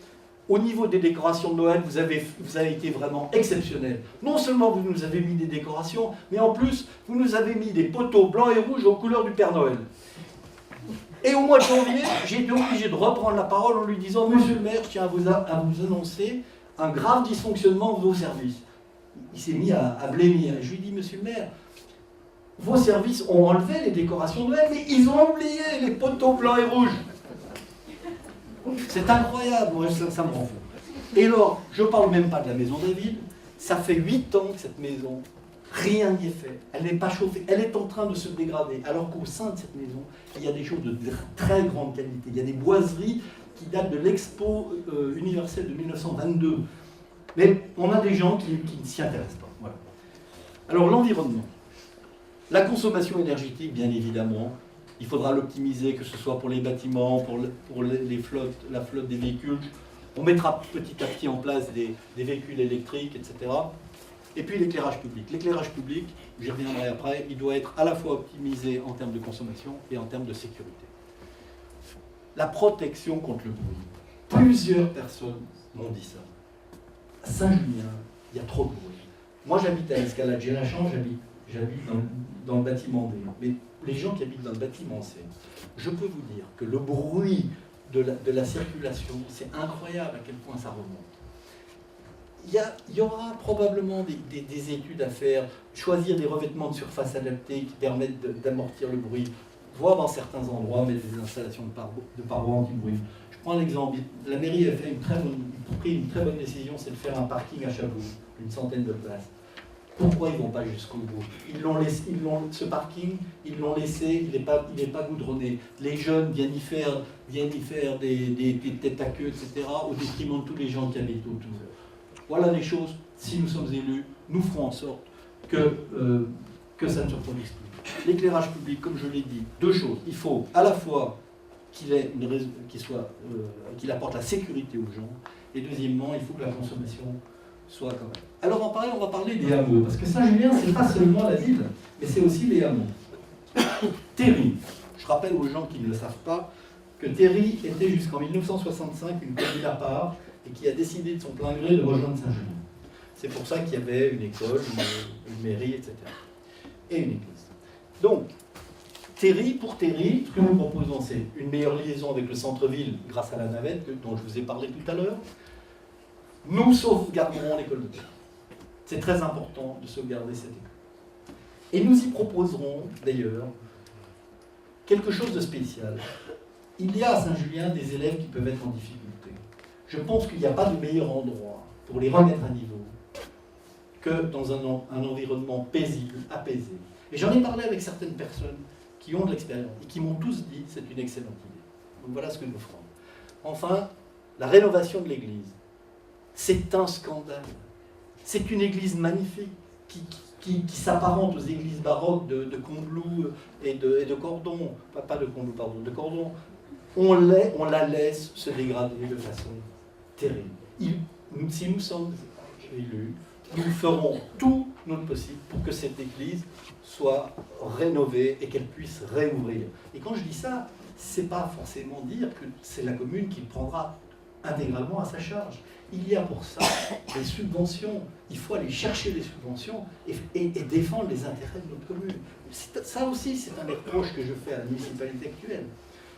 au niveau des décorations de Noël, vous avez été vraiment exceptionnel. Non seulement vous nous avez mis des décorations, mais en plus, vous nous avez mis des poteaux blancs et rouges aux couleurs du Père Noël. » Et au mois de janvier, j'ai été obligé de reprendre la parole en lui disant « Monsieur le maire, je tiens à vous annoncer un grave dysfonctionnement de vos services. » Il s'est mis à blêmir. Je lui ai dit « Monsieur le maire, vos services ont enlevé les décorations de Noël, mais ils ont oublié les poteaux blancs et rouges. » C'est incroyable, moi, ça me rend fou. Et alors, je ne parle même pas de la maison David. Ça fait 8 ans que cette maison, rien n'y est fait. Elle n'est pas chauffée. Elle est en train de se dégrader. Alors qu'au sein de cette maison, il y a des choses de très grande qualité. Il y a des boiseries qui datent de l'Expo universelle de 1922. Mais on a des gens qui ne s'y intéressent pas. Voilà. Alors, l'environnement. La consommation énergétique, bien évidemment. Il faudra l'optimiser, que ce soit pour les bâtiments, pour les flottes, la flotte des véhicules. On mettra petit à petit en place des véhicules électriques, etc. Et puis l'éclairage public. L'éclairage public, j'y reviendrai après, il doit être à la fois optimisé en termes de consommation et en termes de sécurité. La protection contre le bruit. Plusieurs personnes m'ont dit ça. À Saint-Julien, il y a trop de bruit. Moi, j'habite à l'Escalade, j'ai la chance, j'habite dans le bâtiment D. Mais les gens qui habitent dans le bâtiment C, je peux vous dire que le bruit de la circulation, c'est incroyable à quel point ça remonte. Il y aura probablement des études à faire, choisir des revêtements de surface adaptés qui permettent d'amortir le bruit, voire dans certains endroits mettre des installations de parois anti-bruit. Je prends l'exemple, la mairie a pris une très bonne décision, c'est de faire un parking à Chabot, une centaine de places. Pourquoi ils ne vont pas jusqu'au bout? Ce parking, ils l'ont laissé, il n'est pas goudronné. Les jeunes viennent y faire des têtes à queue, etc., au détriment de tous les gens qui habitent autour. Voilà les choses, si nous sommes élus, nous ferons en sorte que ça ne se produise plus. L'éclairage public, comme je l'ai dit, 2 choses. Il faut à la fois qu'il apporte la sécurité aux gens, et deuxièmement, il faut que la consommation soit quand même. Alors on va parler des hameaux, parce que Saint-Julien, ce n'est pas seulement la ville, mais c'est aussi les hameaux. Théry. Je rappelle aux gens qui ne le savent pas que Théry était jusqu'en 1965 une commune à part et qui a décidé de son plein gré de rejoindre Saint-Julien. C'est pour ça qu'il y avait une école, une mairie, etc. Et une église. Donc, pour Théry, ce que nous proposons, c'est une meilleure liaison avec le centre-ville grâce à la navette dont je vous ai parlé tout à l'heure. Nous sauvegarderons l'école de Théry. C'est très important de sauvegarder cette école. Et nous y proposerons, d'ailleurs, quelque chose de spécial. Il y a à Saint-Julien des élèves qui peuvent être en difficulté. Je pense qu'il n'y a pas de meilleur endroit pour les remettre à niveau que dans un environnement paisible, apaisé. Et j'en ai parlé avec certaines personnes qui ont de l'expérience et qui m'ont tous dit que c'est une excellente idée. Donc voilà ce que nous ferons. Enfin, la rénovation de l'église. C'est un scandale. C'est une église magnifique qui s'apparente aux églises baroques de Combloux et de Cordon. Pas de Combloux, pardon, de Cordon. On la laisse se dégrader de façon terrible. Si nous sommes élus, nous ferons tout notre possible pour que cette église soit rénovée et qu'elle puisse réouvrir. Et quand je dis ça, c'est pas forcément dire que c'est la commune qui le prendra intégralement à sa charge. Il y a pour ça des subventions. Il faut aller chercher les subventions et défendre les intérêts de notre commune. Ça aussi, c'est un reproche que je fais à la municipalité actuelle.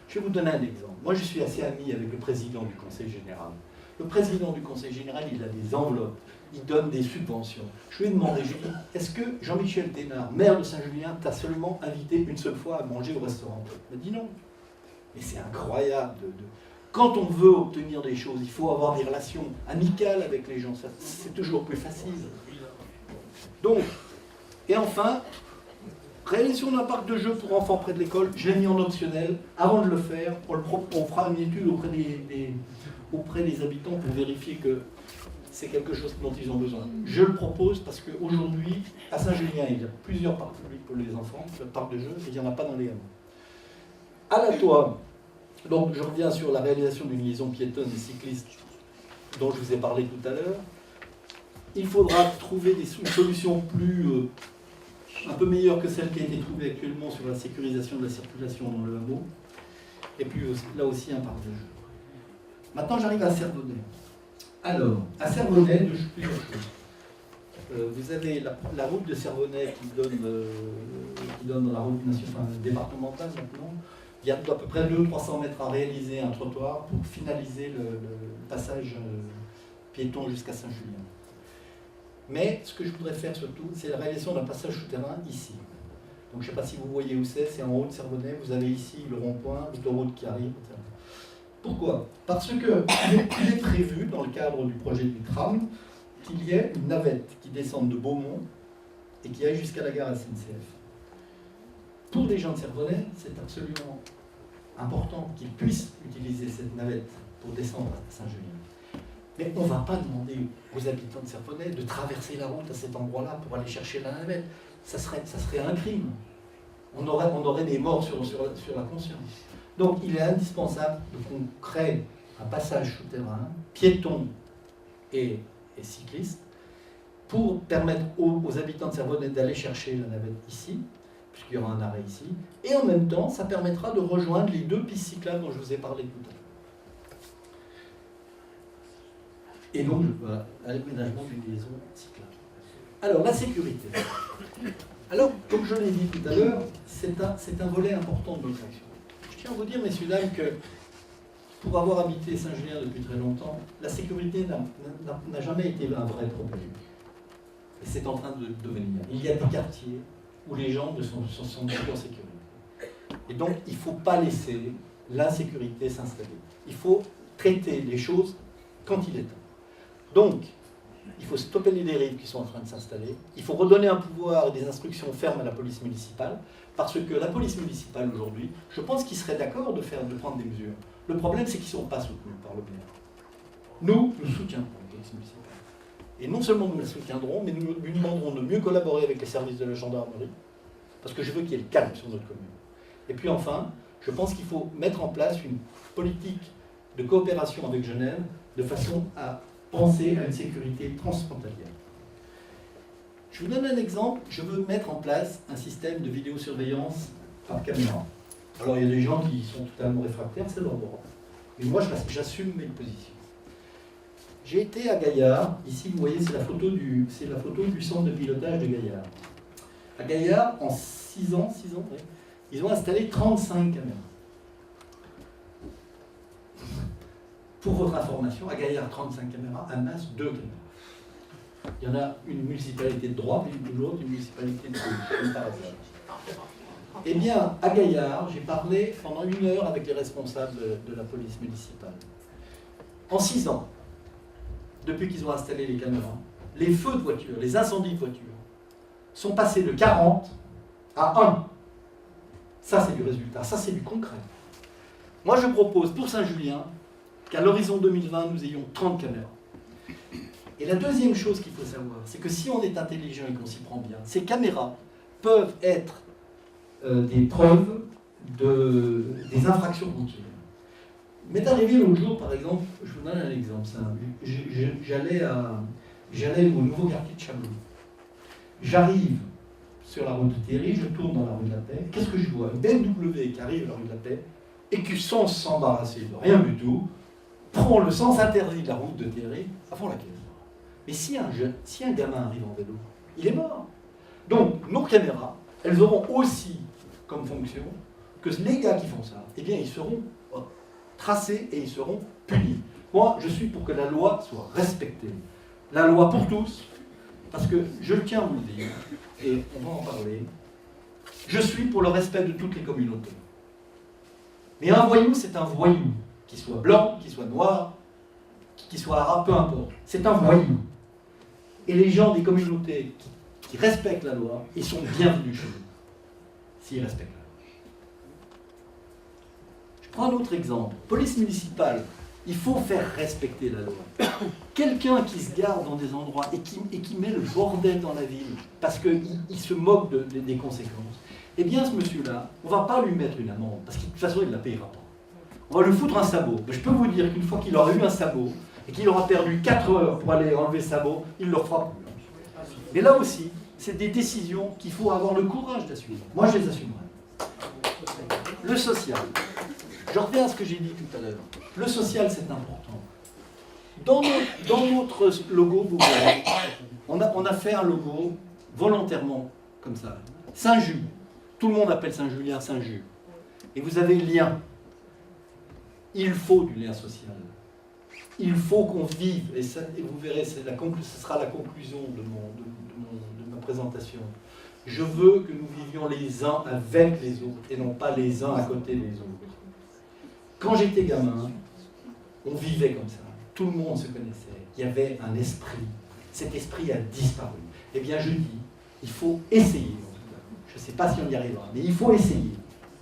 Je vais vous donner un exemple. Moi, je suis assez ami avec le président du conseil général. Le président du Conseil général, il a des enveloppes, il donne des subventions. Je lui ai demandé, je lui ai dit, est-ce que Jean-Michel Thénard, maire de Saint-Julien, t'a seulement invité une seule fois à manger au restaurant? Il m'a dit non. Mais c'est incroyable. Quand on veut obtenir des choses, il faut avoir des relations amicales avec les gens. C'est toujours plus facile. Donc, et enfin, réalisation d'un parc de jeux pour enfants près de l'école, je l'ai mis en optionnel. Avant de le faire, on fera une étude auprès des habitants pour vérifier que c'est quelque chose dont ils ont besoin. Je le propose parce qu'aujourd'hui, à Saint-Julien, il y a plusieurs parcs publics pour les enfants, le parc de jeux, et il n'y en a pas dans les hameaux. À la Toile, donc je reviens sur la réalisation d'une liaison piétonne et cycliste dont je vous ai parlé tout à l'heure. Il faudra trouver une solution un peu meilleure que celle qui a été trouvée actuellement sur la sécurisation de la circulation dans le hameau. Et puis là aussi un parc de jeux. Maintenant j'arrive à Servonnet. Alors, à Servonnet, plusieurs choses. Vous avez la route de Servonnet qui donne dans la route nationale départementale maintenant. Il y a à peu près 200-300 mètres à réaliser un trottoir pour finaliser le passage piéton jusqu'à Saint-Julien. Mais ce que je voudrais faire surtout, c'est la réalisation d'un passage souterrain ici. Donc je ne sais pas si vous voyez où c'est en haut de Servonnet, vous avez ici le rond-point, l'autoroute qui arrive, etc. Pourquoi? Parce qu'il est prévu, dans le cadre du projet du tram, qu'il y ait une navette qui descende de Beaumont et qui aille jusqu'à la gare SNCF. Pour les gens de Servonnet, c'est absolument important qu'ils puissent utiliser cette navette pour descendre à Saint-Julien. Mais on ne va pas demander aux habitants de Servonnet de traverser la route à cet endroit-là pour aller chercher la navette. Ça serait un crime. On aurait des morts sur la conscience. Donc il est indispensable qu'on crée un passage souterrain, piéton et cycliste, pour permettre aux habitants de Servonnet d'aller chercher la navette ici, puisqu'il y aura un arrêt ici, et en même temps, ça permettra de rejoindre les 2 pistes cyclables dont je vous ai parlé tout à l'heure. Et donc, l'aménagement d'une liaison cyclable. Alors, la sécurité. Alors, comme je l'ai dit tout à l'heure, c'est un volet important de notre action. Je tiens à vous dire, messieurs, dames, que pour avoir habité Saint-Julien depuis très longtemps, la sécurité n'a jamais été un vrai problème. Et c'est en train de devenir. Il y a des quartiers où les gens ne sont plus en sécurité. Et donc, il ne faut pas laisser l'insécurité s'installer. Il faut traiter les choses quand il est temps. Donc, il faut stopper les dérives qui sont en train de s'installer. Il faut redonner un pouvoir et des instructions fermes à la police municipale, parce que la police municipale aujourd'hui, je pense qu'ils seraient d'accord de prendre des mesures. Le problème, c'est qu'ils ne sont pas soutenus par le maire. Nous soutiendrons la police municipale. Et non seulement nous la soutiendrons, mais nous lui demanderons de mieux collaborer avec les services de la gendarmerie, parce que je veux qu'il y ait le calme sur notre commune. Et puis enfin, je pense qu'il faut mettre en place une politique de coopération avec Genève, de façon à penser à une sécurité transfrontalière. Je vous donne un exemple. Je veux mettre en place un système de vidéosurveillance par caméra. Alors, il y a des gens qui sont totalement réfractaires, c'est leur droit. Mais moi, j'assume mes positions. J'ai été à Gaillard. Ici, vous voyez, c'est la photo du centre de pilotage de Gaillard. À Gaillard, en 6 ans, ouais, ils ont installé 35 caméras. Pour votre information, à Gaillard, 35 caméras, à Mas, 2 caméras. Il y en a une municipalité de droite et l'autre une municipalité de gauche. Eh bien, à Gaillard, j'ai parlé pendant 1 heure avec les responsables de la police municipale. En 6 ans, depuis qu'ils ont installé les caméras, les feux de voiture, les incendies de voiture, sont passés de 40 à 1. Ça, c'est du résultat. Ça, c'est du concret. Moi, je propose pour Saint-Julien qu'à l'horizon 2020, nous ayons 30 caméras. Et la deuxième chose qu'il faut savoir, c'est que si on est intelligent et qu'on s'y prend bien, ces caméras peuvent être des preuves des infractions routières. M'est arrivé l'autre jour, par exemple, je vous donne un exemple simple. J'allais au nouveau quartier de Chablot. J'arrive sur la route de Théry, je tourne dans la rue de la Paix. Qu'est-ce que je vois? Une BMW qui arrive à la rue de la Paix et qui, sans s'embarrasser de rien du tout, prend le sens interdit de la route de Théry à fond la caisse. Mais si un gamin arrive en vélo, il est mort. Donc, nos caméras, elles auront aussi comme fonction que les gars qui font ça, eh bien, ils seront tracés et ils seront punis. Moi, je suis pour que la loi soit respectée. La loi pour tous, parce que je tiens à vous le dire, et on va en parler, je suis pour le respect de toutes les communautés. Mais un voyou, c'est un voyou, qu'il soit blanc, qu'il soit noir, qu'il soit arabe, peu importe. C'est un voyou. Et les gens des communautés qui respectent la loi, ils sont bienvenus chez nous, s'ils respectent la loi. Je prends un autre exemple. Police municipale, il faut faire respecter la loi. Quelqu'un qui se gare dans des endroits et qui met le bordel dans la ville parce qu'il se moque des conséquences, eh bien ce monsieur-là, on ne va pas lui mettre une amende, parce que de toute façon il ne la payera pas. On va lui foutre un sabot. Mais je peux vous dire qu'une fois qu'il aura eu un sabot, et qu'il aura perdu 4 heures pour aller enlever ce sabot, il ne le refera plus. Et là aussi, c'est des décisions qu'il faut avoir le courage d'assumer. Moi, je les assumerai. Le social. Je reviens à ce que j'ai dit tout à l'heure. Le social, c'est important. Dans notre logo, vous voyez, on a fait un logo volontairement comme ça. Saint-Just. Tout le monde appelle Saint-Julien Saint-Just. Et vous avez le lien. Il faut du lien social. Il faut qu'on vive, et vous verrez, ce sera la conclusion de ma présentation. Je veux que nous vivions les uns avec les autres, et non pas les uns à côté des autres. Quand j'étais gamin, on vivait comme ça. Tout le monde se connaissait. Il y avait un esprit. Cet esprit a disparu. Eh bien, je dis, il faut essayer. Je ne sais pas si on y arrivera, mais il faut essayer.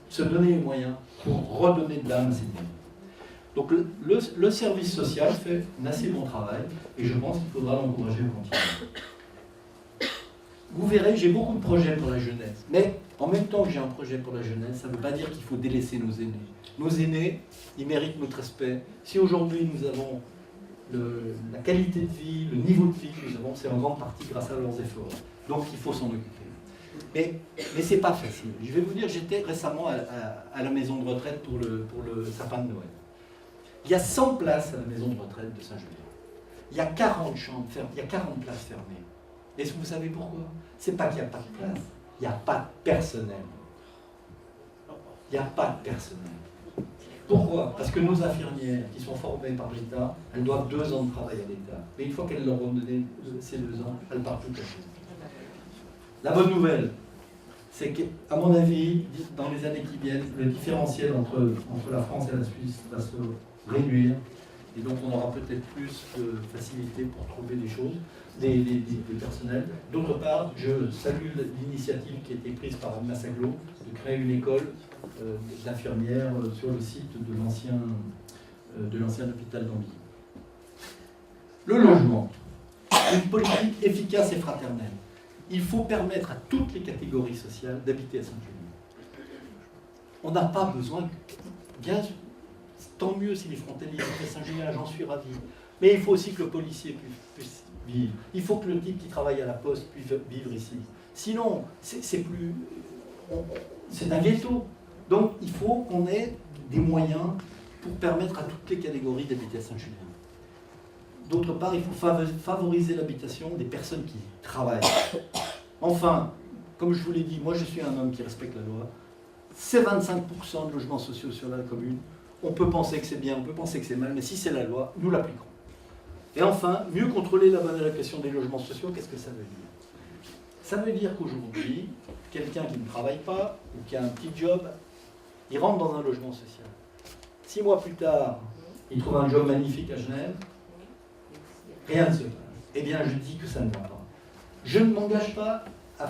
Se donner les moyens pour redonner de l'âme à ces biens. Donc le service social fait un assez bon travail et je pense qu'il faudra l'encourager à continuer. Vous verrez, j'ai beaucoup de projets pour la jeunesse. Mais en même temps que j'ai un projet pour la jeunesse, ça ne veut pas dire qu'il faut délaisser nos aînés. Nos aînés, ils méritent notre respect. Si aujourd'hui nous avons la qualité de vie, le niveau de vie que nous avons, c'est en grande partie grâce à leurs efforts. Donc il faut s'en occuper. Mais ce n'est pas facile. Je vais vous dire, j'étais récemment à la maison de retraite pour le sapin de Noël. Il y a 100 places à la maison de retraite de Saint-Julien. Il y a 40 chambres fermées, il y a 40 places fermées. Et vous savez pourquoi? C'est pas qu'il n'y a pas de place, il n'y a pas de personnel. Il n'y a pas de personnel. Pourquoi? Parce que nos infirmières qui sont formées par l'État, elles doivent 2 ans de travail à l'État. Mais une fois qu'elles leur ont donné ces 2 ans, elles partent toutes à chose. La bonne nouvelle, c'est qu'à mon avis, dans les années qui viennent, le différentiel entre la France et la Suisse va se réduire, et donc on aura peut-être plus de facilité pour trouver des choses, des personnels. D'autre part, je salue l'initiative qui a été prise par Massaglo de créer une école d'infirmières sur le site de l'ancien hôpital d'Ambilly. Le logement, une politique efficace et fraternelle. Il faut permettre à toutes les catégories sociales d'habiter à Saint-Julien. On n'a pas besoin, bien sûr, tant mieux si les frontaliers habitent à Saint-Julien, j'en suis ravi. Mais il faut aussi que le policier puisse vivre. Il faut que le type qui travaille à la poste puisse vivre ici. Sinon, c'est un ghetto. Donc il faut qu'on ait des moyens pour permettre à toutes les catégories d'habiter à Saint-Julien. D'autre part, il faut favoriser l'habitation des personnes qui travaillent. Enfin, comme je vous l'ai dit, moi je suis un homme qui respecte la loi. C'est 25% de logements sociaux sur la commune. On peut penser que c'est bien, on peut penser que c'est mal, mais si c'est la loi, nous l'appliquerons. Et enfin, mieux contrôler la bonne allocation des logements sociaux, qu'est-ce que ça veut dire? Ça veut dire qu'aujourd'hui, quelqu'un qui ne travaille pas, ou qui a un petit job, il rentre dans un logement social. 6 mois plus tard, il trouve un job magnifique à Genève, rien ne se passe. Eh bien, je dis que ça ne va pas. Je ne m'engage pas à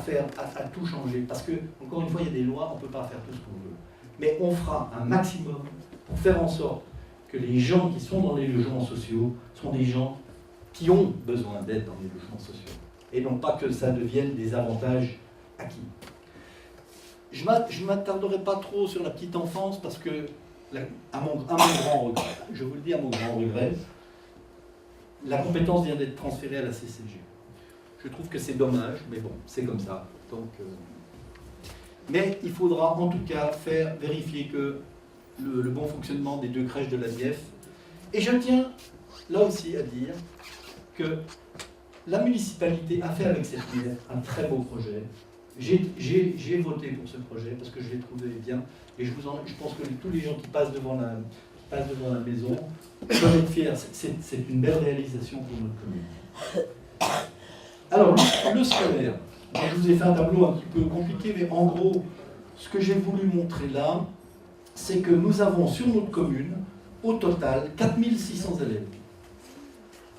tout changer, parce que, encore une fois, il y a des lois, on ne peut pas faire tout ce qu'on veut. Mais on fera un maximum pour faire en sorte que les gens qui sont dans les logements sociaux sont des gens qui ont besoin d'être dans les logements sociaux, et non pas que ça devienne des avantages acquis. Je ne m'attarderai pas trop sur la petite enfance, parce que, à mon grand regret, je vous le dis à mon grand regret, la compétence vient d'être transférée à la CCG. Je trouve que c'est dommage, mais bon, c'est comme ça. Donc, mais il faudra en tout cas vérifier que le bon fonctionnement des 2 crèches de la Nièvre. Et je tiens là aussi à dire que la municipalité a fait avec cette Nièvre un très beau projet. J'ai voté pour ce projet parce que je l'ai trouvé bien. Et je pense que tous les gens qui passent devant passe devant la maison. On peut être fier, c'est une belle réalisation pour notre commune. Alors, le scolaire. Je vous ai fait un tableau un petit peu compliqué, mais en gros, ce que j'ai voulu montrer là, c'est que nous avons sur notre commune, au total, 4600 élèves.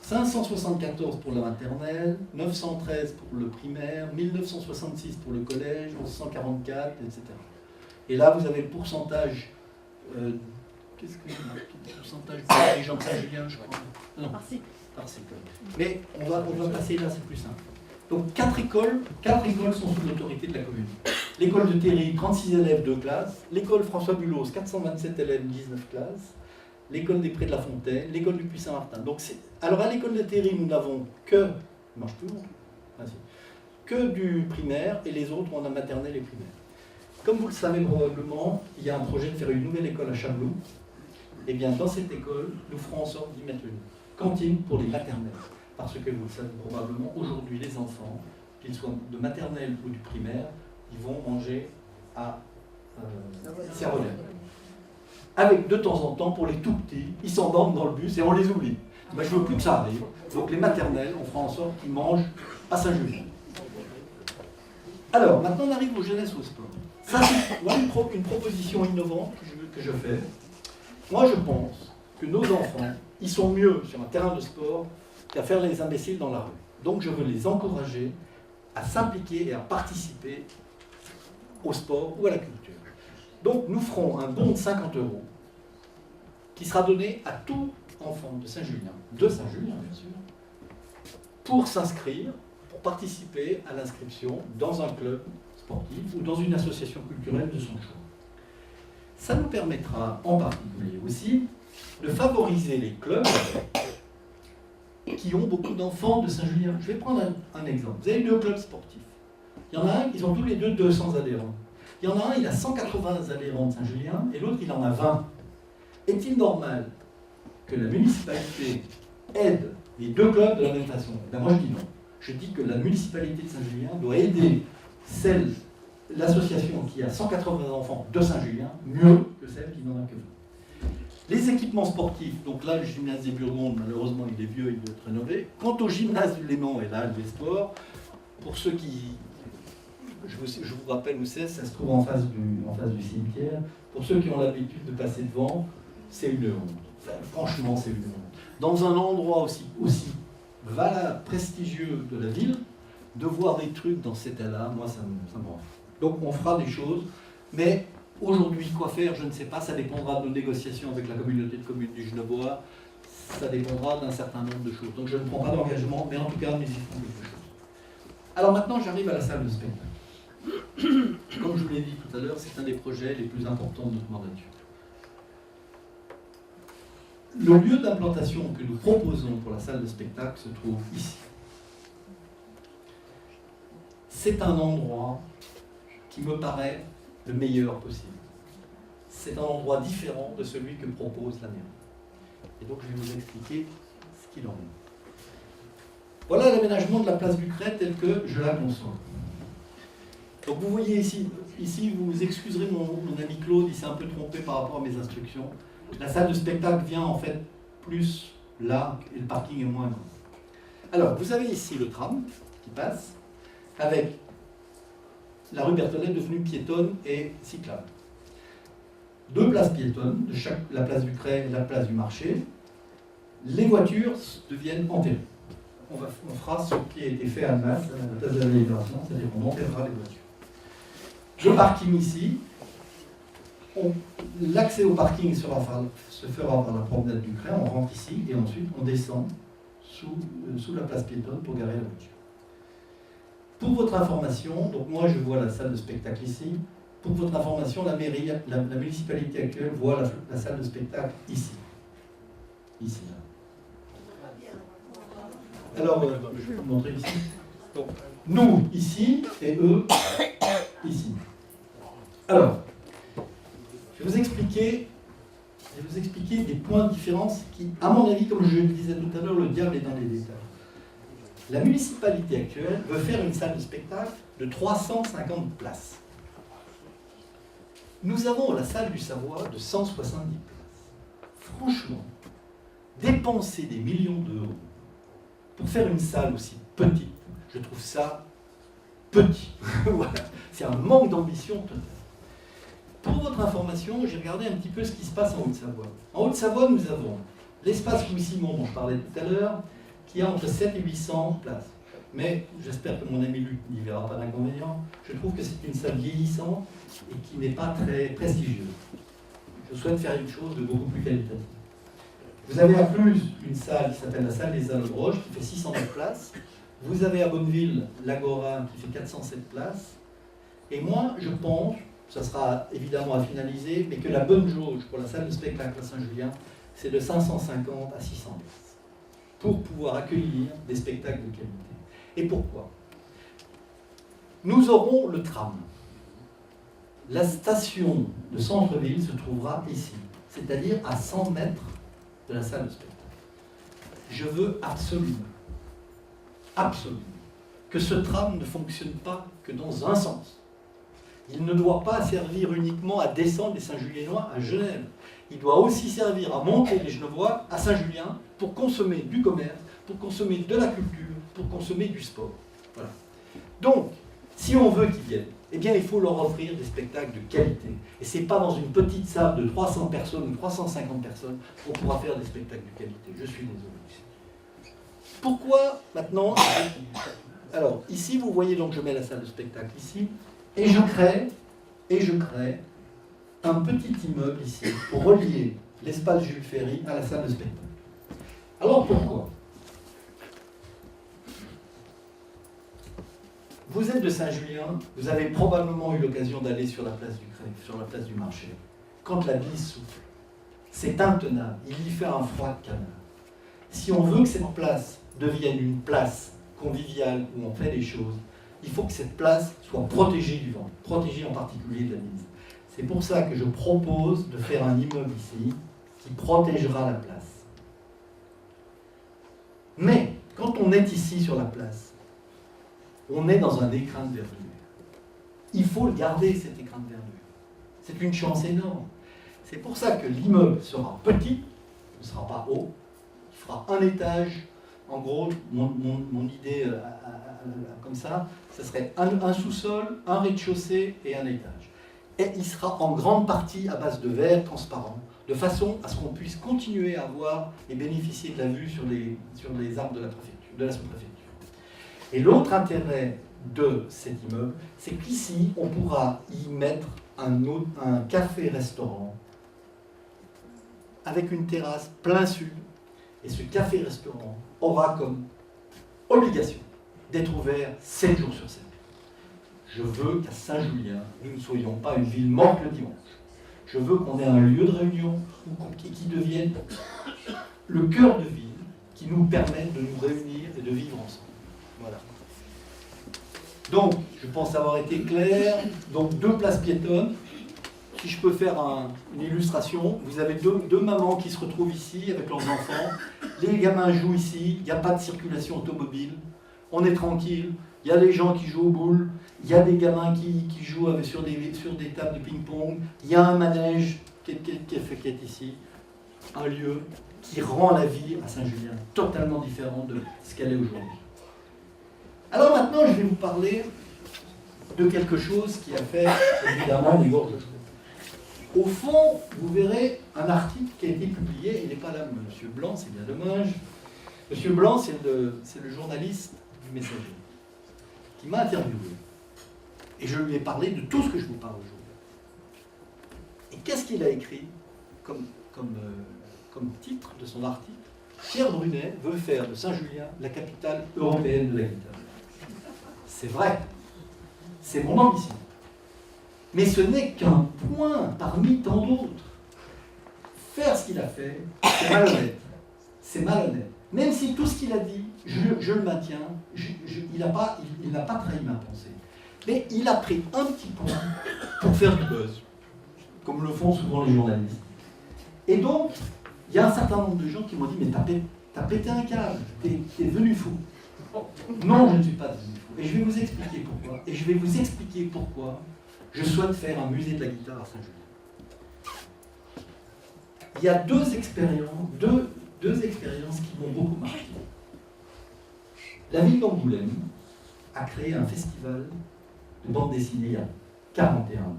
574 pour la maternelle, 913 pour le primaire, 1966 pour le collège, 1144, etc. Et là, vous avez le pourcentage. Qu'est-ce que c'est le pourcentage des gens de Saint-Julien, je crois. Non, par cycle. Mais on va passer là, c'est plus simple. Donc 4 écoles sont sous l'autorité de la commune. L'école de Théry, 36 élèves, 2 classes. L'école François Bulos, 427 élèves, 19 classes. L'école des Prés de la Fontaine, l'école du Puy-Saint-Martin. Donc alors à l'école de Théry, nous n'avons que, marche toujours, que du primaire, et les autres, on a maternelle et primaire. Comme vous le savez probablement, il y a un projet de faire une nouvelle école à Chameloux. Et bien dans cette école, nous ferons en sorte d'y mettre une cantine pour les maternelles. Parce que vous le savez probablement, aujourd'hui, les enfants, qu'ils soient de maternelle ou du primaire, ils vont manger à Serre-Olève. Avec de temps en temps, pour les tout petits, ils s'endorment dans le bus et on les oublie. Ben, je ne veux plus que ça arrive. Donc les maternelles, on fera en sorte qu'ils mangent à Saint-Julien. Alors, maintenant on arrive aux jeunesses au sport. Ça, c'est une proposition innovante que je fais. Moi, je pense que nos enfants, ils sont mieux sur un terrain de sport qu'à faire les imbéciles dans la rue. Donc je veux les encourager à s'impliquer et à participer au sport ou à la culture. Donc nous ferons un don de 50 € qui sera donné à tout enfant de Saint-Julien, bien sûr, pour s'inscrire, pour participer à l'inscription dans un club sportif ou dans une association culturelle de son choix. Ça nous permettra en particulier aussi de favoriser les clubs qui ont beaucoup d'enfants de Saint-Julien. Je vais prendre un exemple. Vous avez 2 clubs sportifs. Il y en a un, ils ont tous les deux 200 adhérents. Il y en a un, il a 180 adhérents de Saint-Julien, et l'autre, il en a 20. Est-il normal que la municipalité aide les 2 clubs de la même façon? Ben moi, je dis non. Je dis que la municipalité de Saint-Julien doit aider l'association qui a 180 enfants de Saint-Julien mieux que celle qui n'en a que 20. Les équipements sportifs, donc là, le gymnase des Burgondes, malheureusement, il est vieux, il doit être rénové. Quant au gymnase du Léman et là, des sports, pour ceux qui... Je vous rappelle où c'est, ça se trouve en face du cimetière. Pour ceux qui ont l'habitude de passer devant, c'est une honte. Enfin, franchement, c'est une honte. Dans un endroit aussi valable, prestigieux de la ville, de voir des trucs dans cet état-là, moi, ça me rend fou. Donc, on fera des choses, mais aujourd'hui, quoi faire, je ne sais pas, ça dépendra de nos négociations avec la communauté de communes du Genevois, ça dépendra d'un certain nombre de choses. Donc, je ne prends pas d'engagement, mais en tout cas, nous y ferons quelque chose. Alors maintenant, j'arrive à la salle de spectacle. Comme je vous l'ai dit tout à l'heure, c'est un des projets les plus importants de notre mandature. Le lieu d'implantation que nous proposons pour la salle de spectacle se trouve ici. C'est un endroit qui me paraît le meilleur possible. C'est un endroit différent de celui que propose la mairie. Et donc je vais vous expliquer ce qu'il en est. Voilà l'aménagement de la place du Crêt tel que je la conçois. Donc vous voyez ici vous excuserez mon ami Claude, il s'est un peu trompé par rapport à mes instructions. La salle de spectacle vient en fait plus là et le parking est moins grand. Alors vous avez ici le tram qui passe avec la rue Berthollet devenue piétonne et cyclable. 2 places piétonnes, la place du Crêt et la place du marché. Les voitures deviennent enterrées. On fera ce qui a été fait à Annemasse, à la place de la Libération, c'est-à-dire qu'on enterrera les voitures. Le parking ici, l'accès au parking se fera par la promenade du Crêt, on rentre ici et ensuite on descend sous la place piétonne pour garer la voiture. Pour votre information, donc moi je vois la salle de spectacle ici. Pour votre information, la mairie, la municipalité actuelle voit la salle de spectacle ici. Ici. Alors, je vais vous montrer ici. Donc, nous ici et eux ici. Alors, je vais vous expliquer des points de différence qui, à mon avis, comme je le disais tout à l'heure, le diable est dans les détails. La municipalité actuelle veut faire une salle de spectacle de 350 places. Nous avons la salle du Savoie de 170 places. franchement, dépenser des millions d'euros pour faire une salle aussi petite, je trouve ça petit. Voilà. C'est un manque d'ambition totale. Pour votre information, j'ai regardé un petit peu ce qui se passe en Haute-Savoie. En Haute-Savoie, nous avons l'espace Louis-Simon, dont je parlais tout à l'heure, qui a entre 7 et 800 places. Mais j'espère que mon ami Luc n'y verra pas d'inconvénient. Je trouve que c'est une salle vieillissante et qui n'est pas très prestigieuse. Je souhaite faire une chose de beaucoup plus qualitative. Vous avez à plus une salle qui s'appelle la salle des Allobroges, qui fait 609 places. Vous avez à Bonneville l'Agora, qui fait 407 places. Et moi, je pense, ça sera évidemment à finaliser, mais que la bonne jauge pour la salle de spectacle à Saint-Julien, c'est de 550 à 600 places, pour pouvoir accueillir des spectacles de qualité. Et pourquoi? Nous aurons le tram. La station de centre-ville se trouvera ici, c'est-à-dire à 100 mètres de la salle de spectacle. Je veux absolument, que ce tram ne fonctionne pas que dans un sens. Il ne doit pas servir uniquement à descendre les Saint-Juliennois à Genève. Il doit aussi servir à monter les Genevois à Saint-Julien pour consommer du commerce, pour consommer de la culture, pour consommer du sport. Voilà. Donc, si on veut qu'ils viennent, eh bien, il faut leur offrir des spectacles de qualité. Et ce n'est pas dans une petite salle de 300 personnes ou 350 personnes qu'on pourra faire des spectacles de qualité. Je suis désolé. Pourquoi maintenant? Alors, ici, vous voyez, donc je mets la salle de spectacle ici, et je crée un petit immeuble ici pour relier l'espace Jules Ferry à la salle de spectacle. Alors pourquoi? Vous êtes de Saint-Julien, vous avez probablement eu l'occasion d'aller sur la place du Crève, sur la place du marché. Quand la bise souffle, c'est intenable, il y fait un froid de canard. Si on veut que cette place devienne une place conviviale où on fait des choses, il faut que cette place soit protégée du vent, protégée en particulier de la bise. C'est pour ça que je propose de faire un immeuble ici qui protégera la place. Mais quand on est ici sur la place, on est dans un écrin de verdure. Il faut garder cet écrin de verdure. C'est une chance énorme. C'est pour ça que l'immeuble sera petit, ne sera pas haut, il fera un étage. En gros, mon idée comme ça, ce serait un sous-sol, un rez-de-chaussée et un étage. Et il sera en grande partie à base de verre transparent, de façon à ce qu'on puisse continuer à voir et bénéficier de la vue sur les arbres de la sous-préfecture. Et l'autre intérêt de cet immeuble, c'est qu'ici, on pourra y mettre un café-restaurant avec une terrasse plein sud. Et ce café-restaurant aura comme obligation d'être ouvert 7 jours sur 7. Je veux qu'à Saint-Julien, nous ne soyons pas une ville morte le dimanche. Je veux qu'on ait un lieu de réunion qui devienne le cœur de ville, qui nous permette de nous réunir et de vivre ensemble. Voilà. Donc, je pense avoir été clair. Donc, 2 places piétonnes. Si je peux faire une illustration, vous avez deux mamans qui se retrouvent ici avec leurs enfants. Les gamins jouent ici, il n'y a pas de circulation automobile. On est tranquille. Il y a des gens qui jouent aux boules. Il y a des gamins qui jouent sur des tables de ping-pong. Il y a un manège qui est ici. Un lieu qui rend la vie à Saint-Julien totalement différente de ce qu'elle est aujourd'hui. Alors maintenant, je vais vous parler de quelque chose qui a fait évidemment des gorges. Au fond, vous verrez un article qui a été publié, il n'est pas là, M. Blanc, c'est bien dommage. M. Blanc, c'est le journaliste du Messager, qui m'a interviewé. Et je lui ai parlé de tout ce que je vous parle aujourd'hui. Et qu'est-ce qu'il a écrit comme titre de son article? Pierre Brunet veut faire de Saint-Julien la capitale européenne de la guitare. C'est vrai, c'est mon ambition. Mais ce n'est qu'un point parmi tant d'autres. Faire ce qu'il a fait, c'est malhonnête. C'est malhonnête. Même si tout ce qu'il a dit, je le maintiens, il n'a pas trahi ma pensée. Mais il a pris un petit point pour faire du buzz, comme le font souvent les journalistes. Et donc, il y a un certain nombre de gens qui m'ont dit « Mais t'as pété un câble, t'es devenu fou. » Non, je ne suis pas devenu fou. Et je vais vous expliquer pourquoi. Et je vais vous expliquer pourquoi je souhaite faire un musée de la guitare à Saint-Julien. il y a deux expériences qui m'ont beaucoup marqué. La ville d'Angoulême a créé un festival de bande dessinée il y a 41 ans.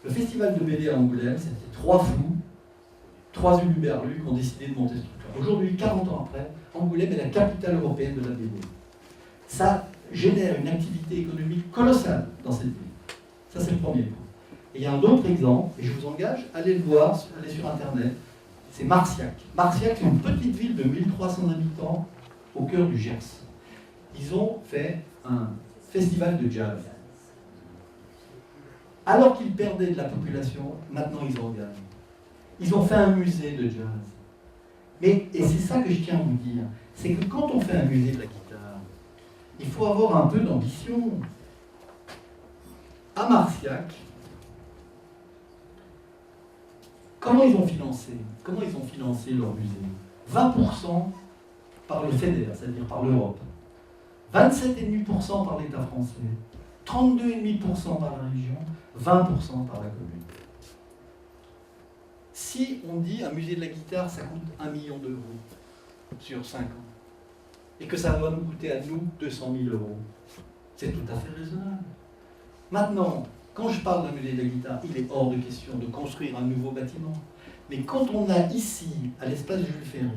Le festival de BD à Angoulême, c'était 3 fous, 3 huluberlus qui ont décidé de monter ce truc-là. Aujourd'hui, 40 ans après, Angoulême est la capitale européenne de la BD. Ça génère une activité économique colossale dans cette ville. Ça, c'est le premier point. Et il y a un autre exemple, et je vous engage, allez le voir, allez sur Internet, c'est Marciac. Marciac, c'est une petite ville de 1300 habitants au cœur du Gers. Ils ont fait un festival de jazz. Alors qu'ils perdaient de la population, maintenant ils en gagnent. Ils ont fait un musée de jazz. Et c'est ça que je tiens à vous dire, c'est que quand on fait un musée de la guitare, il faut avoir un peu d'ambition. À Marciac, comment ils ont financé leur musée? 20% par le FEDER, c'est-à-dire par l'Europe. 27,5% par l'État français. 32,5% par la région. 20% par la commune. Si on dit un musée de la guitare, ça coûte 1 million d'euros sur 5 ans, et que ça va nous coûter à nous 200 000 euros, c'est tout à fait raisonnable. Maintenant, quand je parle d'un musée de la guitare, il est hors de question de construire un nouveau bâtiment. Mais quand on a ici, à l'espace Jules Ferry,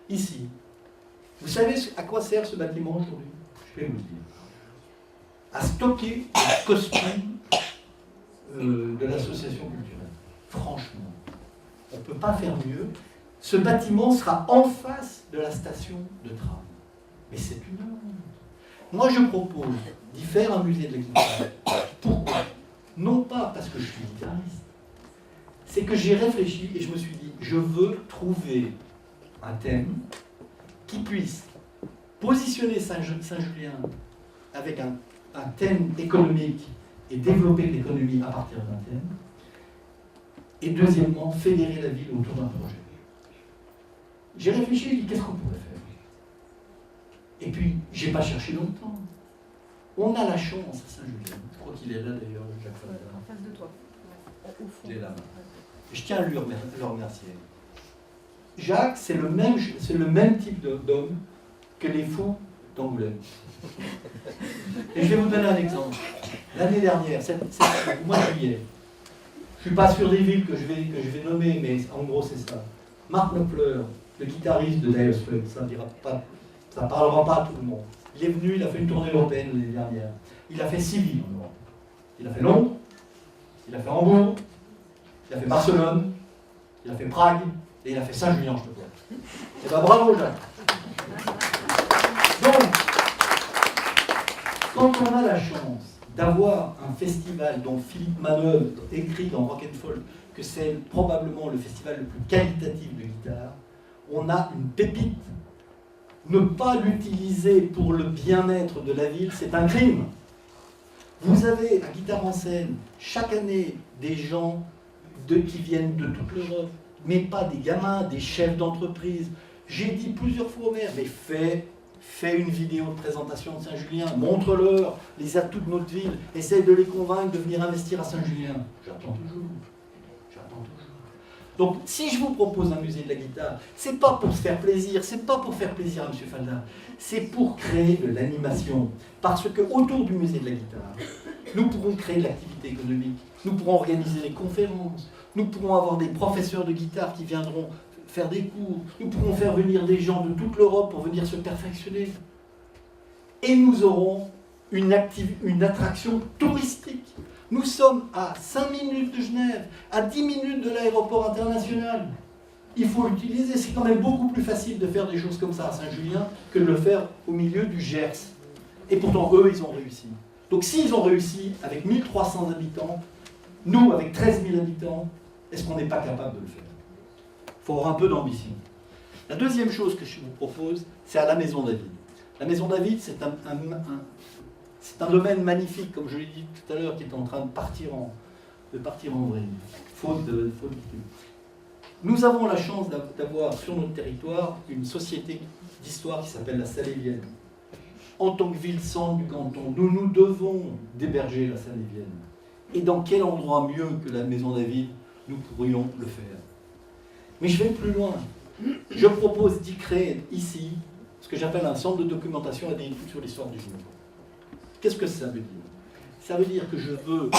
ici, vous savez à quoi sert ce bâtiment aujourd'hui? Je vais vous le dire. À stocker les costumes de l'association culturelle. Franchement, on ne peut pas faire mieux. Ce bâtiment sera en face de la station de tram. Mais c'est une honte. Moi, je propose d'y faire un musée de la guitare. Pourquoi? Non pas parce que je suis guitariste. C'est que j'ai réfléchi et je me suis dit, je veux trouver un thème qui puisse positionner Saint-Julien avec un thème économique et développer l'économie à partir d'un thème. Et deuxièmement, fédérer la ville autour d'un projet. J'ai réfléchi, j'ai dit, qu'est-ce qu'on pourrait faire? Et puis, je n'ai pas cherché longtemps. On a la chance à Saint-Julien. Je crois qu'il est là d'ailleurs, Jacques Fadin. En face de toi. Au fond. Il est là. Je tiens à le remercier. Jacques, c'est le même type d'homme que les fous d'Angoulême. Et je vais vous donner un exemple. L'année dernière, au mois de juillet, je ne suis pas sûr des villes que je vais nommer, mais en gros c'est ça. Marc Knopfler, le guitariste de Dire Straits, ça ne parlera pas à tout le monde. Il est venu, il a fait une tournée européenne l'année dernière. Il a fait 6 villes en Europe. Il a fait Londres, il a fait Hambourg, il a fait Barcelone, il a fait Prague, et il a fait Saint-Julien, je te vois. Et bien bravo Jacques. Donc, quand on a la chance d'avoir un festival dont Philippe Manœuvre écrit dans Rock and Folk que c'est probablement le festival le plus qualitatif de guitare, on a une pépite. Ne pas l'utiliser pour le bien-être de la ville, c'est un crime. Vous avez à Guitare en scène chaque année des gens qui viennent de toute l'Europe, mais pas des gamins, des chefs d'entreprise. J'ai dit plusieurs fois au maire, mais fais une vidéo de présentation de Saint-Julien, montre-leur les atouts de notre ville, essaye de les convaincre de venir investir à Saint-Julien. J'attends toujours. Donc, si je vous propose un musée de la guitare, c'est pas pour se faire plaisir, c'est pas pour faire plaisir à M. Faldin, c'est pour créer de l'animation. Parce que autour du musée de la guitare, nous pourrons créer de l'activité économique, nous pourrons organiser des conférences, nous pourrons avoir des professeurs de guitare qui viendront faire des cours, nous pourrons faire venir des gens de toute l'Europe pour venir se perfectionner. Et nous aurons une attraction touristique. Nous sommes à 5 minutes de Genève, à 10 minutes de l'aéroport international. Il faut l'utiliser. C'est quand même beaucoup plus facile de faire des choses comme ça à Saint-Julien que de le faire au milieu du Gers. Et pourtant, eux, ils ont réussi. Donc s'ils ont réussi avec 1300 habitants, nous, avec 13 000 habitants, est-ce qu'on n'est pas capable de le faire? Il faut avoir un peu d'ambition. La deuxième chose que je vous propose, c'est à la Maison David. La Maison David, c'est un domaine magnifique, comme je l'ai dit tout à l'heure, qui est en train de partir en vrille, faute de. Nous avons la chance d'avoir sur notre territoire une société d'histoire qui s'appelle la Salévienne. En tant que ville-centre du canton, nous devons d'héberger la Salévienne. Et dans quel endroit mieux que la Maison David nous pourrions le faire? Mais je vais plus loin. Je propose d'y créer ici ce que j'appelle un centre de documentation et d'études sur l'histoire du Genevois. Qu'est-ce que ça veut dire? Ça veut dire que je veux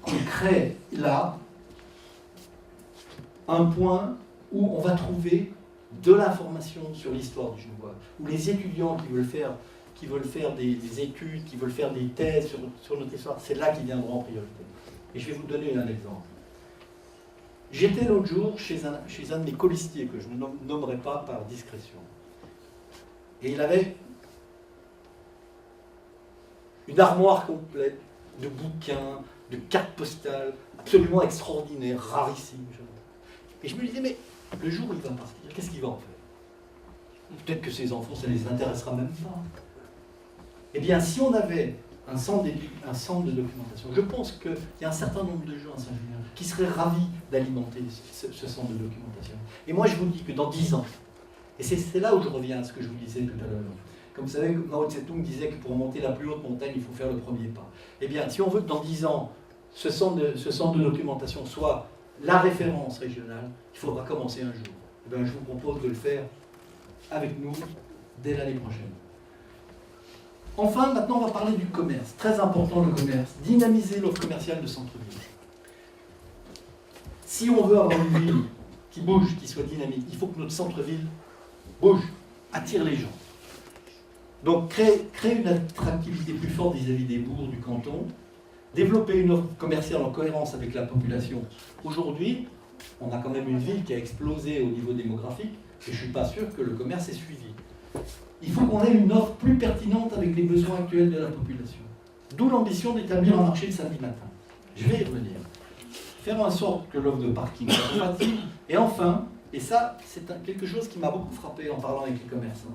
qu'on crée là un point où on va trouver de l'information sur l'histoire du Genevois, où les étudiants qui veulent faire des études, qui veulent faire des thèses sur notre histoire, c'est là qu'ils viendront en priorité. Et je vais vous donner un exemple. J'étais l'autre jour chez un de mes colistiers, que je ne nommerai pas par discrétion. Et il avait une armoire complète de bouquins, de cartes postales, absolument extraordinaires, rarissimes. Et je me disais, mais le jour où il va partir, qu'est-ce qu'il va en faire? Peut-être que ses enfants, ça ne les intéressera même pas. Eh bien, si on avait un centre de documentation, je pense qu'il y a un certain nombre de gens à Saint-Julien qui seraient ravis d'alimenter ce centre de documentation. Et moi, je vous dis que dans 10 ans, et c'est là où je reviens à ce que je vous disais tout à l'heure, comme vous savez, Mao Tse-tung disait que pour monter la plus haute montagne, il faut faire le premier pas. Eh bien, si on veut que dans 10 ans, ce centre de documentation soit la référence régionale, il faudra commencer un jour. Eh bien, je vous propose de le faire avec nous dès l'année prochaine. Enfin, maintenant, on va parler du commerce. Très important, le commerce. Dynamiser l'offre commerciale de centre-ville. Si on veut avoir une ville qui bouge, qui soit dynamique, il faut que notre centre-ville bouge, attire les gens. Donc, créer une attractivité plus forte vis-à-vis des bourgs du canton, développer une offre commerciale en cohérence avec la population. Aujourd'hui, on a quand même une ville qui a explosé au niveau démographique, et je ne suis pas sûr que le commerce ait suivi. Il faut qu'on ait une offre plus pertinente avec les besoins actuels de la population. D'où l'ambition d'établir un marché le samedi matin. Je vais y revenir. Faire en sorte que l'offre de parking soit compatible. Et enfin, et ça, c'est quelque chose qui m'a beaucoup frappé en parlant avec les commerçants.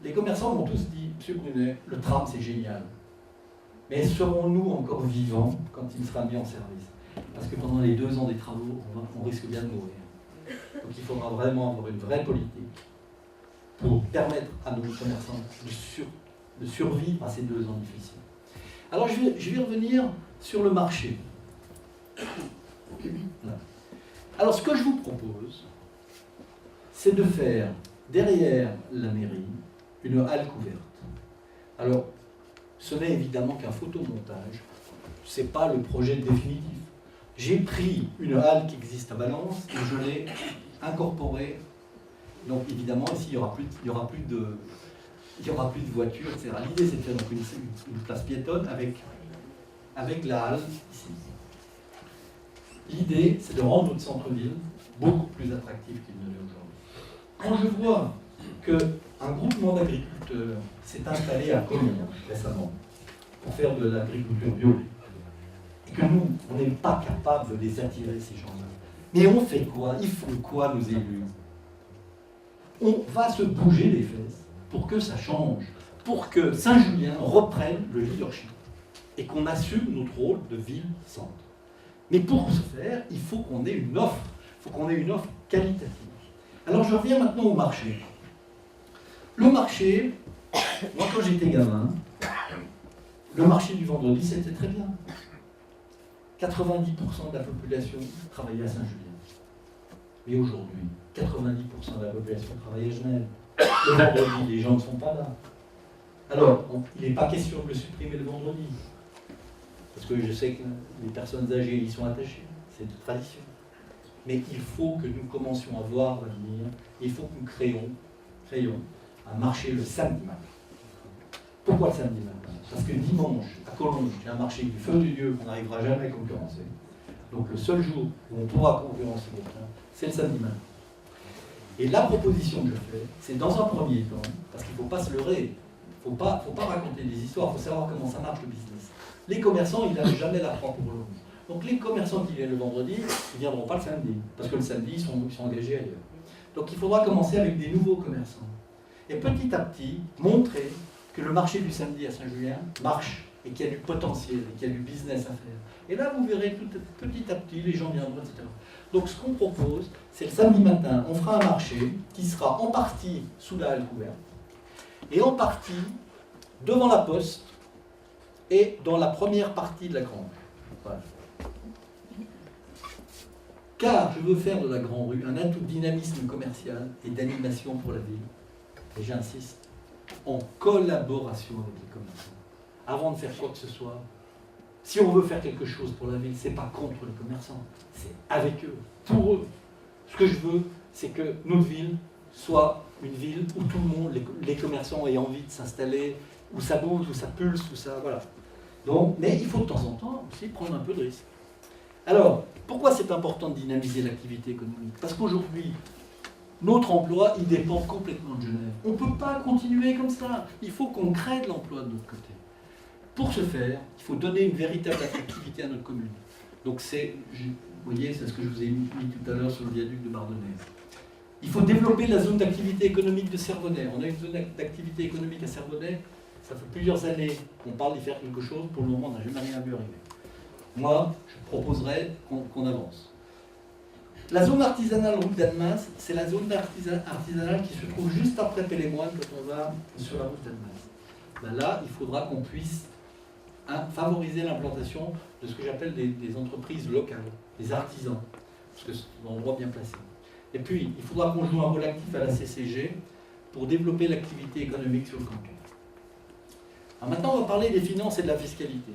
Les commerçants m'ont tous dit, Monsieur Brunet, le tram c'est génial. Mais serons-nous encore vivants quand il sera mis en service? Parce que pendant les 2 ans des travaux, on risque bien de mourir. Donc il faudra vraiment avoir une vraie politique pour permettre à nos commerçants de survivre à ces 2 ans difficiles. Alors je vais revenir sur le marché. Alors ce que je vous propose, c'est de faire derrière la mairie une halle couverte. Alors, ce n'est évidemment qu'un photomontage, ce n'est pas le projet définitif. J'ai pris une halle qui existe à Valence et je l'ai incorporée. Donc évidemment, ici, il n'y aura plus de voitures, etc. L'idée, c'est de faire donc une place piétonne avec la halle ici. L'idée, c'est de rendre notre centre-ville beaucoup plus attractif qu'il ne l'est aujourd'hui. Quand je vois qu'un groupement d'agriculteurs s'est installé à Cologne récemment pour faire de l'agriculture bio, et que nous, on n'est pas capable de les attirer, ces gens-là. Mais on fait quoi? Il faut quoi, nos élus? On va se bouger les fesses pour que ça change, pour que Saint-Julien reprenne le leadership et qu'on assume notre rôle de ville-centre. Mais pour ce faire, il faut qu'on ait une offre, qualitative. Alors je reviens maintenant au marché. Le marché, moi quand j'étais gamin, le marché du vendredi c'était très bien. 90% de la population travaillait à Saint-Julien. Mais aujourd'hui, 90% de la population travaille à Genève. Le vendredi, les gens ne sont pas là. Alors, il n'est pas question de le supprimer le vendredi. Parce que je sais que les personnes âgées y sont attachées. C'est de tradition. Mais il faut que nous commencions à voir l'avenir. Il faut que nous créions un marché le samedi matin. Pourquoi le samedi matin? Parce que dimanche, à Cologne, il y a un marché du feu de Dieu qu'on n'arrivera jamais à concurrencer. Donc le seul jour où on pourra concurrencer quelqu'un, c'est le samedi matin. Et la proposition que je fais, c'est dans un premier temps, parce qu'il ne faut pas se leurrer, il ne faut pas raconter des histoires, il faut savoir comment ça marche le business. Les commerçants, ils n'avaient jamais la propre volonté. Donc les commerçants qui viennent le vendredi, ils ne viendront pas le samedi, parce que le samedi, ils sont engagés ailleurs. Donc il faudra commencer avec des nouveaux commerçants. Et petit à petit, montrer que le marché du samedi à Saint-Julien marche, et qu'il y a du potentiel, et qu'il y a du business à faire. Et là, vous verrez, petit à petit, les gens viendront, etc. Donc ce qu'on propose, c'est le samedi matin, on fera un marché qui sera en partie sous la halle couverte, et en partie devant la poste, et dans la première partie de la grange. Voilà. car je veux faire de la Grande Rue un atout de dynamisme commercial et d'animation pour la ville. Et j'insiste, en collaboration avec les commerçants. Avant de faire quoi que ce soit, si on veut faire quelque chose pour la ville, c'est pas contre les commerçants, c'est avec eux, pour eux. Ce que je veux, c'est que notre ville soit une ville où tout le monde, les commerçants aient envie de s'installer, où ça bouge, où ça pulse, où ça... Voilà. Donc, mais il faut de temps en temps aussi prendre un peu de risque. Alors, pourquoi c'est important de dynamiser l'activité économique? Parce qu'aujourd'hui, notre emploi, il dépend complètement de Genève. On ne peut pas continuer comme ça. Il faut qu'on crée de l'emploi de notre côté. Pour ce faire, il faut donner une véritable attractivité à notre commune. Donc vous voyez, c'est ce que je vous ai mis tout à l'heure sur le viaduc de Bardonnay. Il faut développer la zone d'activité économique de Servonnet. On a une zone d'activité économique à Servonnet. Ça fait plusieurs années qu'on parle d'y faire quelque chose. Pour le moment, on n'a jamais rien vu arriver. Moi, je proposerais qu'on avance. La zone artisanale route d'Annemasse, c'est la zone artisanale qui se trouve juste après Pélémoine quand on va sur la route d'Annemasse. Ben là, il faudra qu'on puisse favoriser l'implantation de ce que j'appelle des entreprises locales, des artisans, parce que c'est un endroit bien placé. Et puis, il faudra qu'on joue un rôle actif à la CCG pour développer l'activité économique sur le canton. Alors maintenant, on va parler des finances et de la fiscalité.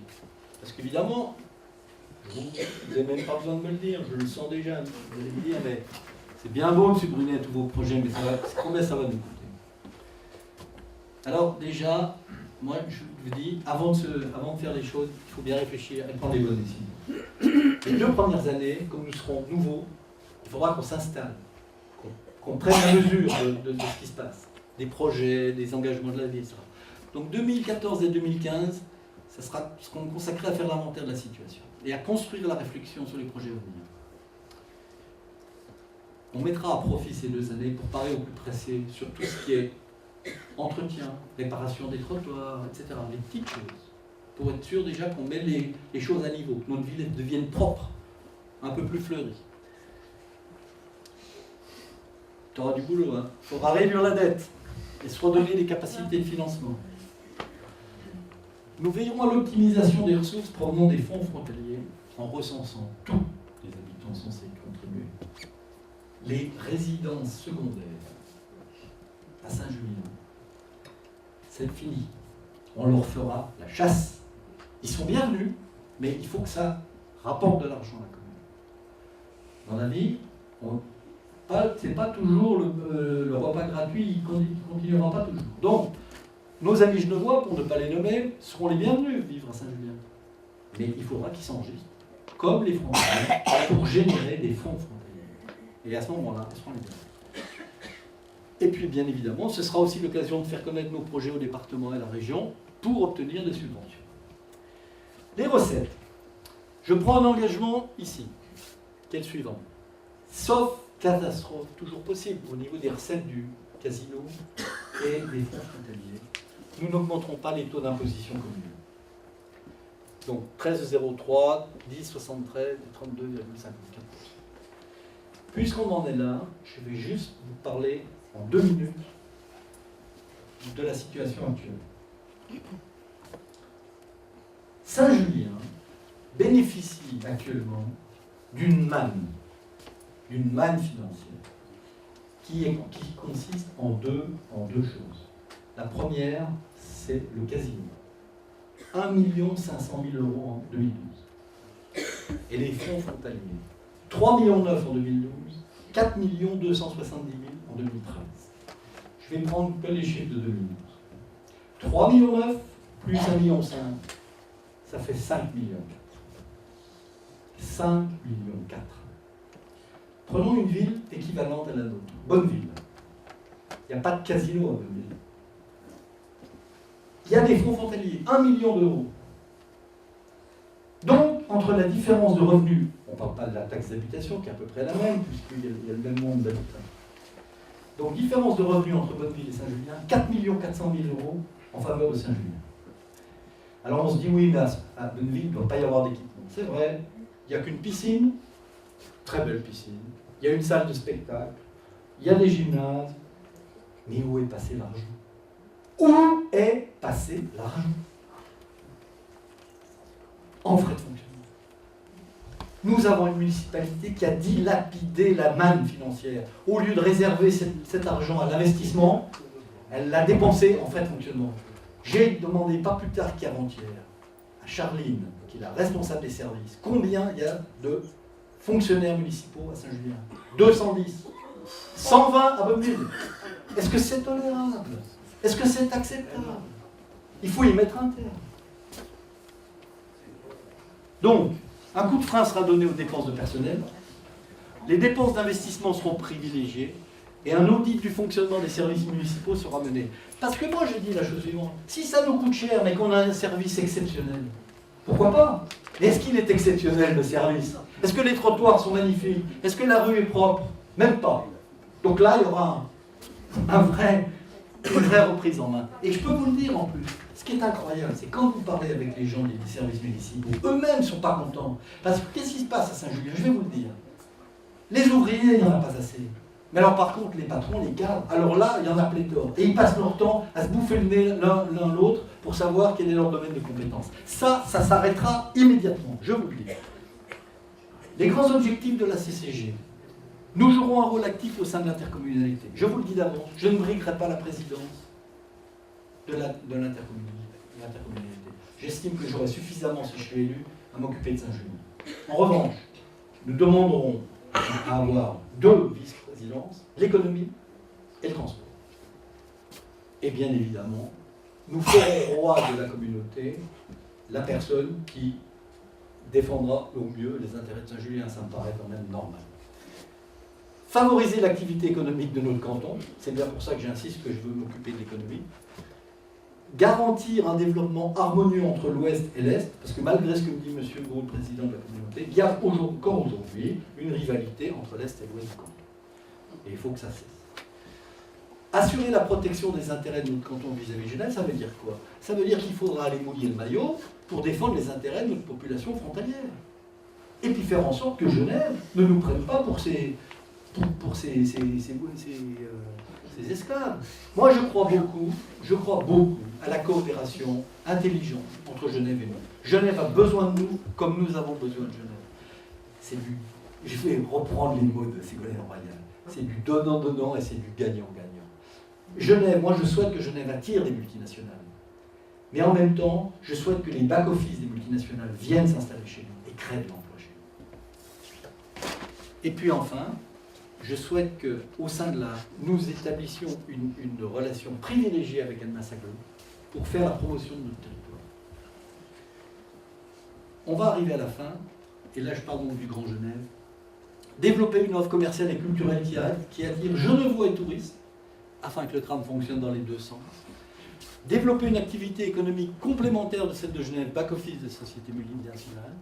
Parce qu'évidemment, vous n'avez même pas besoin de me le dire, je le sens déjà. Vous allez me dire, mais c'est bien beau, M. Brunet, tous vos projets, mais combien ça va nous coûter? Alors déjà, moi je vous dis, avant de faire les choses, il faut bien réfléchir et prendre les bonnes décisions. Les 2 premières années, comme nous serons nouveaux, il faudra qu'on s'installe, qu'on prenne la mesure de ce qui se passe, des projets, des engagements de la vie, etc. Donc 2014 et 2015, ça sera ce qu'on consacrera à faire l'inventaire de la situation et à construire la réflexion sur les projets à venir. On mettra à profit ces 2 années pour parler au plus pressé sur tout ce qui est entretien, réparation des trottoirs, etc. Les petites choses, pour être sûr déjà qu'on met les choses à niveau, que notre ville devienne propre, un peu plus fleurie. Tu auras du boulot, hein. Il faudra réduire la dette et se redonner des capacités de financement. Nous veillerons à l'optimisation des ressources provenant des fonds frontaliers en recensant tous les habitants censés contribuer. Les résidences secondaires à Saint-Julien, c'est fini. On leur fera la chasse. Ils sont bienvenus, mais il faut que ça rapporte de l'argent à la commune. Dans la vie, c'est pas toujours le repas gratuit, il continuera pas toujours. Donc, nos amis genevois, pour ne pas les nommer, seront les bienvenus vivre à Saint-Julien. Mais il faudra qu'ils s'enregistrent, comme les frontaliers, pour générer des fonds frontaliers. Et à ce moment-là, ils seront les bienvenus. Et puis, bien évidemment, ce sera aussi l'occasion de faire connaître nos projets au département et à la région pour obtenir des subventions. Les recettes. Je prends un engagement ici, qui est le suivant. Sauf catastrophe toujours possible au niveau des recettes du casino et des fonds frontaliers, nous n'augmenterons pas les taux d'imposition commune. Donc 13,03, 10,73 et 32,54%. Puisqu'on en est là, je vais juste vous parler en 2 minutes de la situation actuelle. Saint-Julien bénéficie actuellement d'une manne financière qui consiste en deux choses. La première, c'est le casino. 1 500 000 € en 2012. Et les fonds frontaliers. 3,9 millions en 2012, 4 270 000 en 2013. Je vais prendre que les chiffres de 2012. 3,9 millions plus 1,5 million, ça fait 5 millions. 5 millions 4. Prenons une ville équivalente à la nôtre. Bonneville. Il n'y a pas de casino à Bonneville. Il y a des fonds frontaliers, 1 million d'euros. Donc, entre la différence de revenus, on ne parle pas de la taxe d'habitation qui est à peu près la même, puisqu'il y a le même nombre d'habitants. Donc, différence de revenus entre Bonneville et Saint-Julien, 4 400 000 € en faveur de Saint-Julien. Alors on se dit, oui, mais à Bonneville, il ne doit pas y avoir d'équipement. C'est vrai, il n'y a qu'une piscine, très belle piscine, il y a une salle de spectacle, il y a des gymnases, mais où est passé l'argent? Où est passé l'argent? En frais de fonctionnement. Nous avons une municipalité qui a dilapidé la manne financière. Au lieu de réserver cet argent à l'investissement, elle l'a dépensé en frais de fonctionnement. J'ai demandé pas plus tard qu'avant-hier à Charline, qui est la responsable des services, combien il y a de fonctionnaires municipaux à Saint-Julien. 210. 120 à Bonneville. Est-ce que c'est tolérable? Est-ce que c'est acceptable? Il faut y mettre un terme. Donc, un coup de frein sera donné aux dépenses de personnel, les dépenses d'investissement seront privilégiées, et un audit du fonctionnement des services municipaux sera mené. Parce que moi, je dis la chose suivante, si ça nous coûte cher, mais qu'on a un service exceptionnel, pourquoi pas? Est-ce qu'il est exceptionnel, le service? Est-ce que les trottoirs sont magnifiques? Est-ce que la rue est propre? Même pas. Donc là, il y aura une vraie reprise en main. Et je peux vous le dire en plus, ce qui est incroyable, c'est quand vous parlez avec les gens des services municipaux, eux-mêmes ne sont pas contents. Parce que qu'est-ce qui se passe à Saint-Julien? Je vais vous le dire. Les ouvriers, il n'y en a pas assez. Mais alors par contre, les patrons, les cadres, alors là, il y en a pléthore. Et ils passent leur temps à se bouffer le nez l'un l'autre pour savoir quel est leur domaine de compétence. Ça s'arrêtera immédiatement, je vous le dis. Les grands objectifs de la CCG. Nous jouerons un rôle actif au sein de l'intercommunalité. Je vous le dis d'avance, je ne briguerai pas la présidence de l'intercommunalité. J'estime que j'aurai suffisamment, si je suis élu, à m'occuper de Saint-Julien. En revanche, nous demanderons à avoir 2 vice-présidences, l'économie et le transport. Et bien évidemment, nous ferons roi de la communauté la personne qui défendra au mieux les intérêts de Saint-Julien. Ça me paraît quand même normal. Favoriser l'activité économique de notre canton, c'est bien pour ça que j'insiste que je veux m'occuper de l'économie. Garantir un développement harmonieux entre l'Ouest et l'Est, parce que malgré ce que me dit M. Gros, le président de la communauté, il y a encore aujourd'hui une rivalité entre l'Est et l'Ouest du canton. Et il faut que ça cesse. Assurer la protection des intérêts de notre canton vis-à-vis de Genève, ça veut dire quoi? Ça veut dire qu'il faudra aller mouiller le maillot pour défendre les intérêts de notre population frontalière. Et puis faire en sorte que Genève ne nous prenne pas pour ses esclaves. Moi, je crois beaucoup à la coopération intelligente entre Genève et nous. Genève a besoin de nous comme nous avons besoin de Genève. Je vais reprendre les mots de Ségolène Royal. C'est du donnant-donnant et c'est du gagnant-gagnant. Genève, moi je souhaite que Genève attire des multinationales. Mais en même temps, je souhaite que les back-office des multinationales viennent s'installer chez nous et créent de l'emploi chez nous. Et puis enfin, je souhaite qu'au sein de nous établissions une relation privilégiée avec Annemasse Aglo pour faire la promotion de notre territoire. On va arriver à la fin, et là je parle donc du Grand Genève. Développer une offre commerciale et culturelle qui attire genevois et touristes, afin que le tram fonctionne dans les 2 sens. Développer une activité économique complémentaire de celle de Genève, back-office des sociétés multinationales.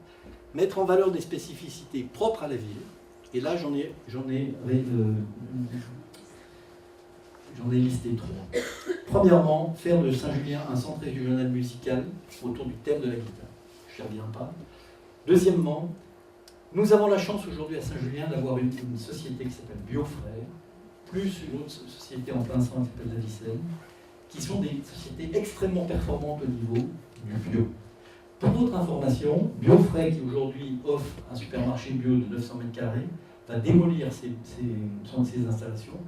Mettre en valeur des spécificités propres à la ville. Et là, j'en ai listé 3. Premièrement, faire de Saint-Julien un centre régional musical autour du thème de la guitare. Je n'y reviens pas. Deuxièmement, nous avons la chance aujourd'hui à Saint-Julien d'avoir une société qui s'appelle Biofrais, plus une autre société en plein centre qui s'appelle la Vicenne, qui sont des sociétés extrêmement performantes au niveau du bio. Pour d'autres informations, Biofrais, qui aujourd'hui offre un supermarché bio de 900 m², va démolir ses installations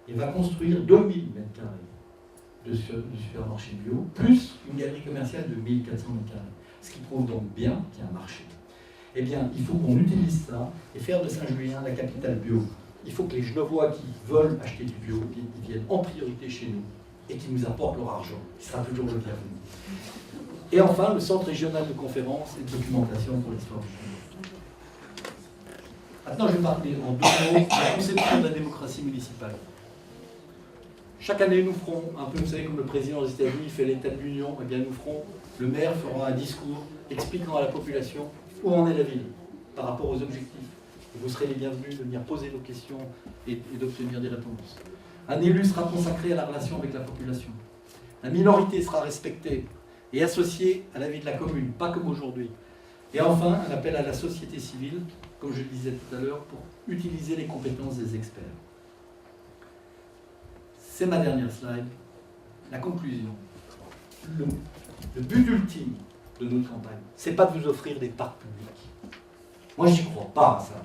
et va construire 2000 m² de supermarché bio, plus une galerie commerciale de 1400 m². Ce qui prouve donc bien qu'il y a un marché. Eh bien, il faut qu'on utilise ça et faire de Saint-Julien la capitale bio. Il faut que les Genevois qui veulent acheter du bio, ils viennent en priorité chez nous et qui nous apportent leur argent. Il sera toujours le bienvenu. Et enfin, le centre régional de conférences et de documentation pour l'histoire du Genève. Maintenant, je vais parler en 2 mots de la conception de la démocratie municipale. Chaque année, nous ferons, un peu, vous savez, comme le président des États-Unis fait l'état de l'Union, eh bien, le maire fera un discours expliquant à la population où en est la ville par rapport aux objectifs. Et vous serez les bienvenus de venir poser vos questions et d'obtenir des réponses. Un élu sera consacré à la relation avec la population. La minorité sera respectée et associée à la vie de la commune, pas comme aujourd'hui. Et enfin, un appel à la société civile, comme je le disais tout à l'heure, pour utiliser les compétences des experts. C'est ma dernière slide. La conclusion. Le but ultime de notre campagne, ce n'est pas de vous offrir des parcs publics. Moi, j'y crois pas à ça.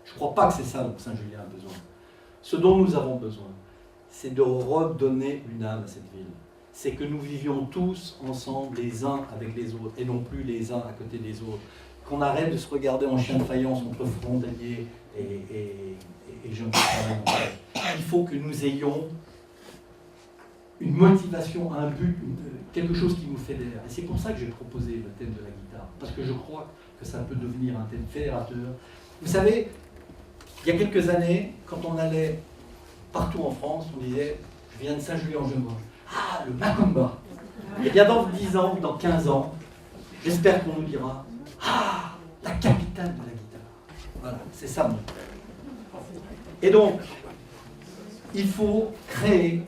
Je ne crois pas que c'est ça dont Saint-Julien a besoin. Ce dont nous avons besoin, c'est de redonner une âme à cette ville. C'est que nous vivions tous ensemble, les uns avec les autres, et non plus les uns à côté des autres. Qu'on arrête de se regarder en chien de faïence entre frontaliers et gens qui travaillent en fait. Il faut que nous ayons une motivation, un but, quelque chose qui nous fédère. Et c'est pour ça que j'ai proposé le thème de la guitare, parce que je crois que ça peut devenir un thème fédérateur. Vous savez, il y a quelques années, quand on allait partout en France, on disait « je viens de Saint-Julien-en-Genevois ». Ah, le Macumba. Et bien dans 10 ans, dans 15 ans, j'espère qu'on nous dira « ah, la capitale de la guitare ». Voilà, c'est ça mon rêve. Et donc, il faut créer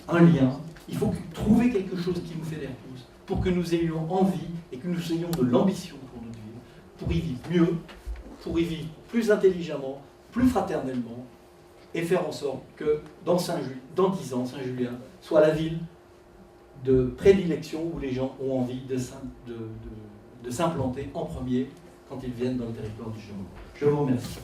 un lien, il faut trouver quelque chose qui nous fédère tous, pour que nous ayons envie et que nous ayons de l'ambition pour notre vie, pour y vivre mieux, pour y vivre plus intelligemment, plus fraternellement, et faire en sorte que dans 10 ans, Saint-Julien soit la ville de prédilection où les gens ont envie de s'implanter en premier quand ils viennent dans le territoire du Gironde. Je vous remercie.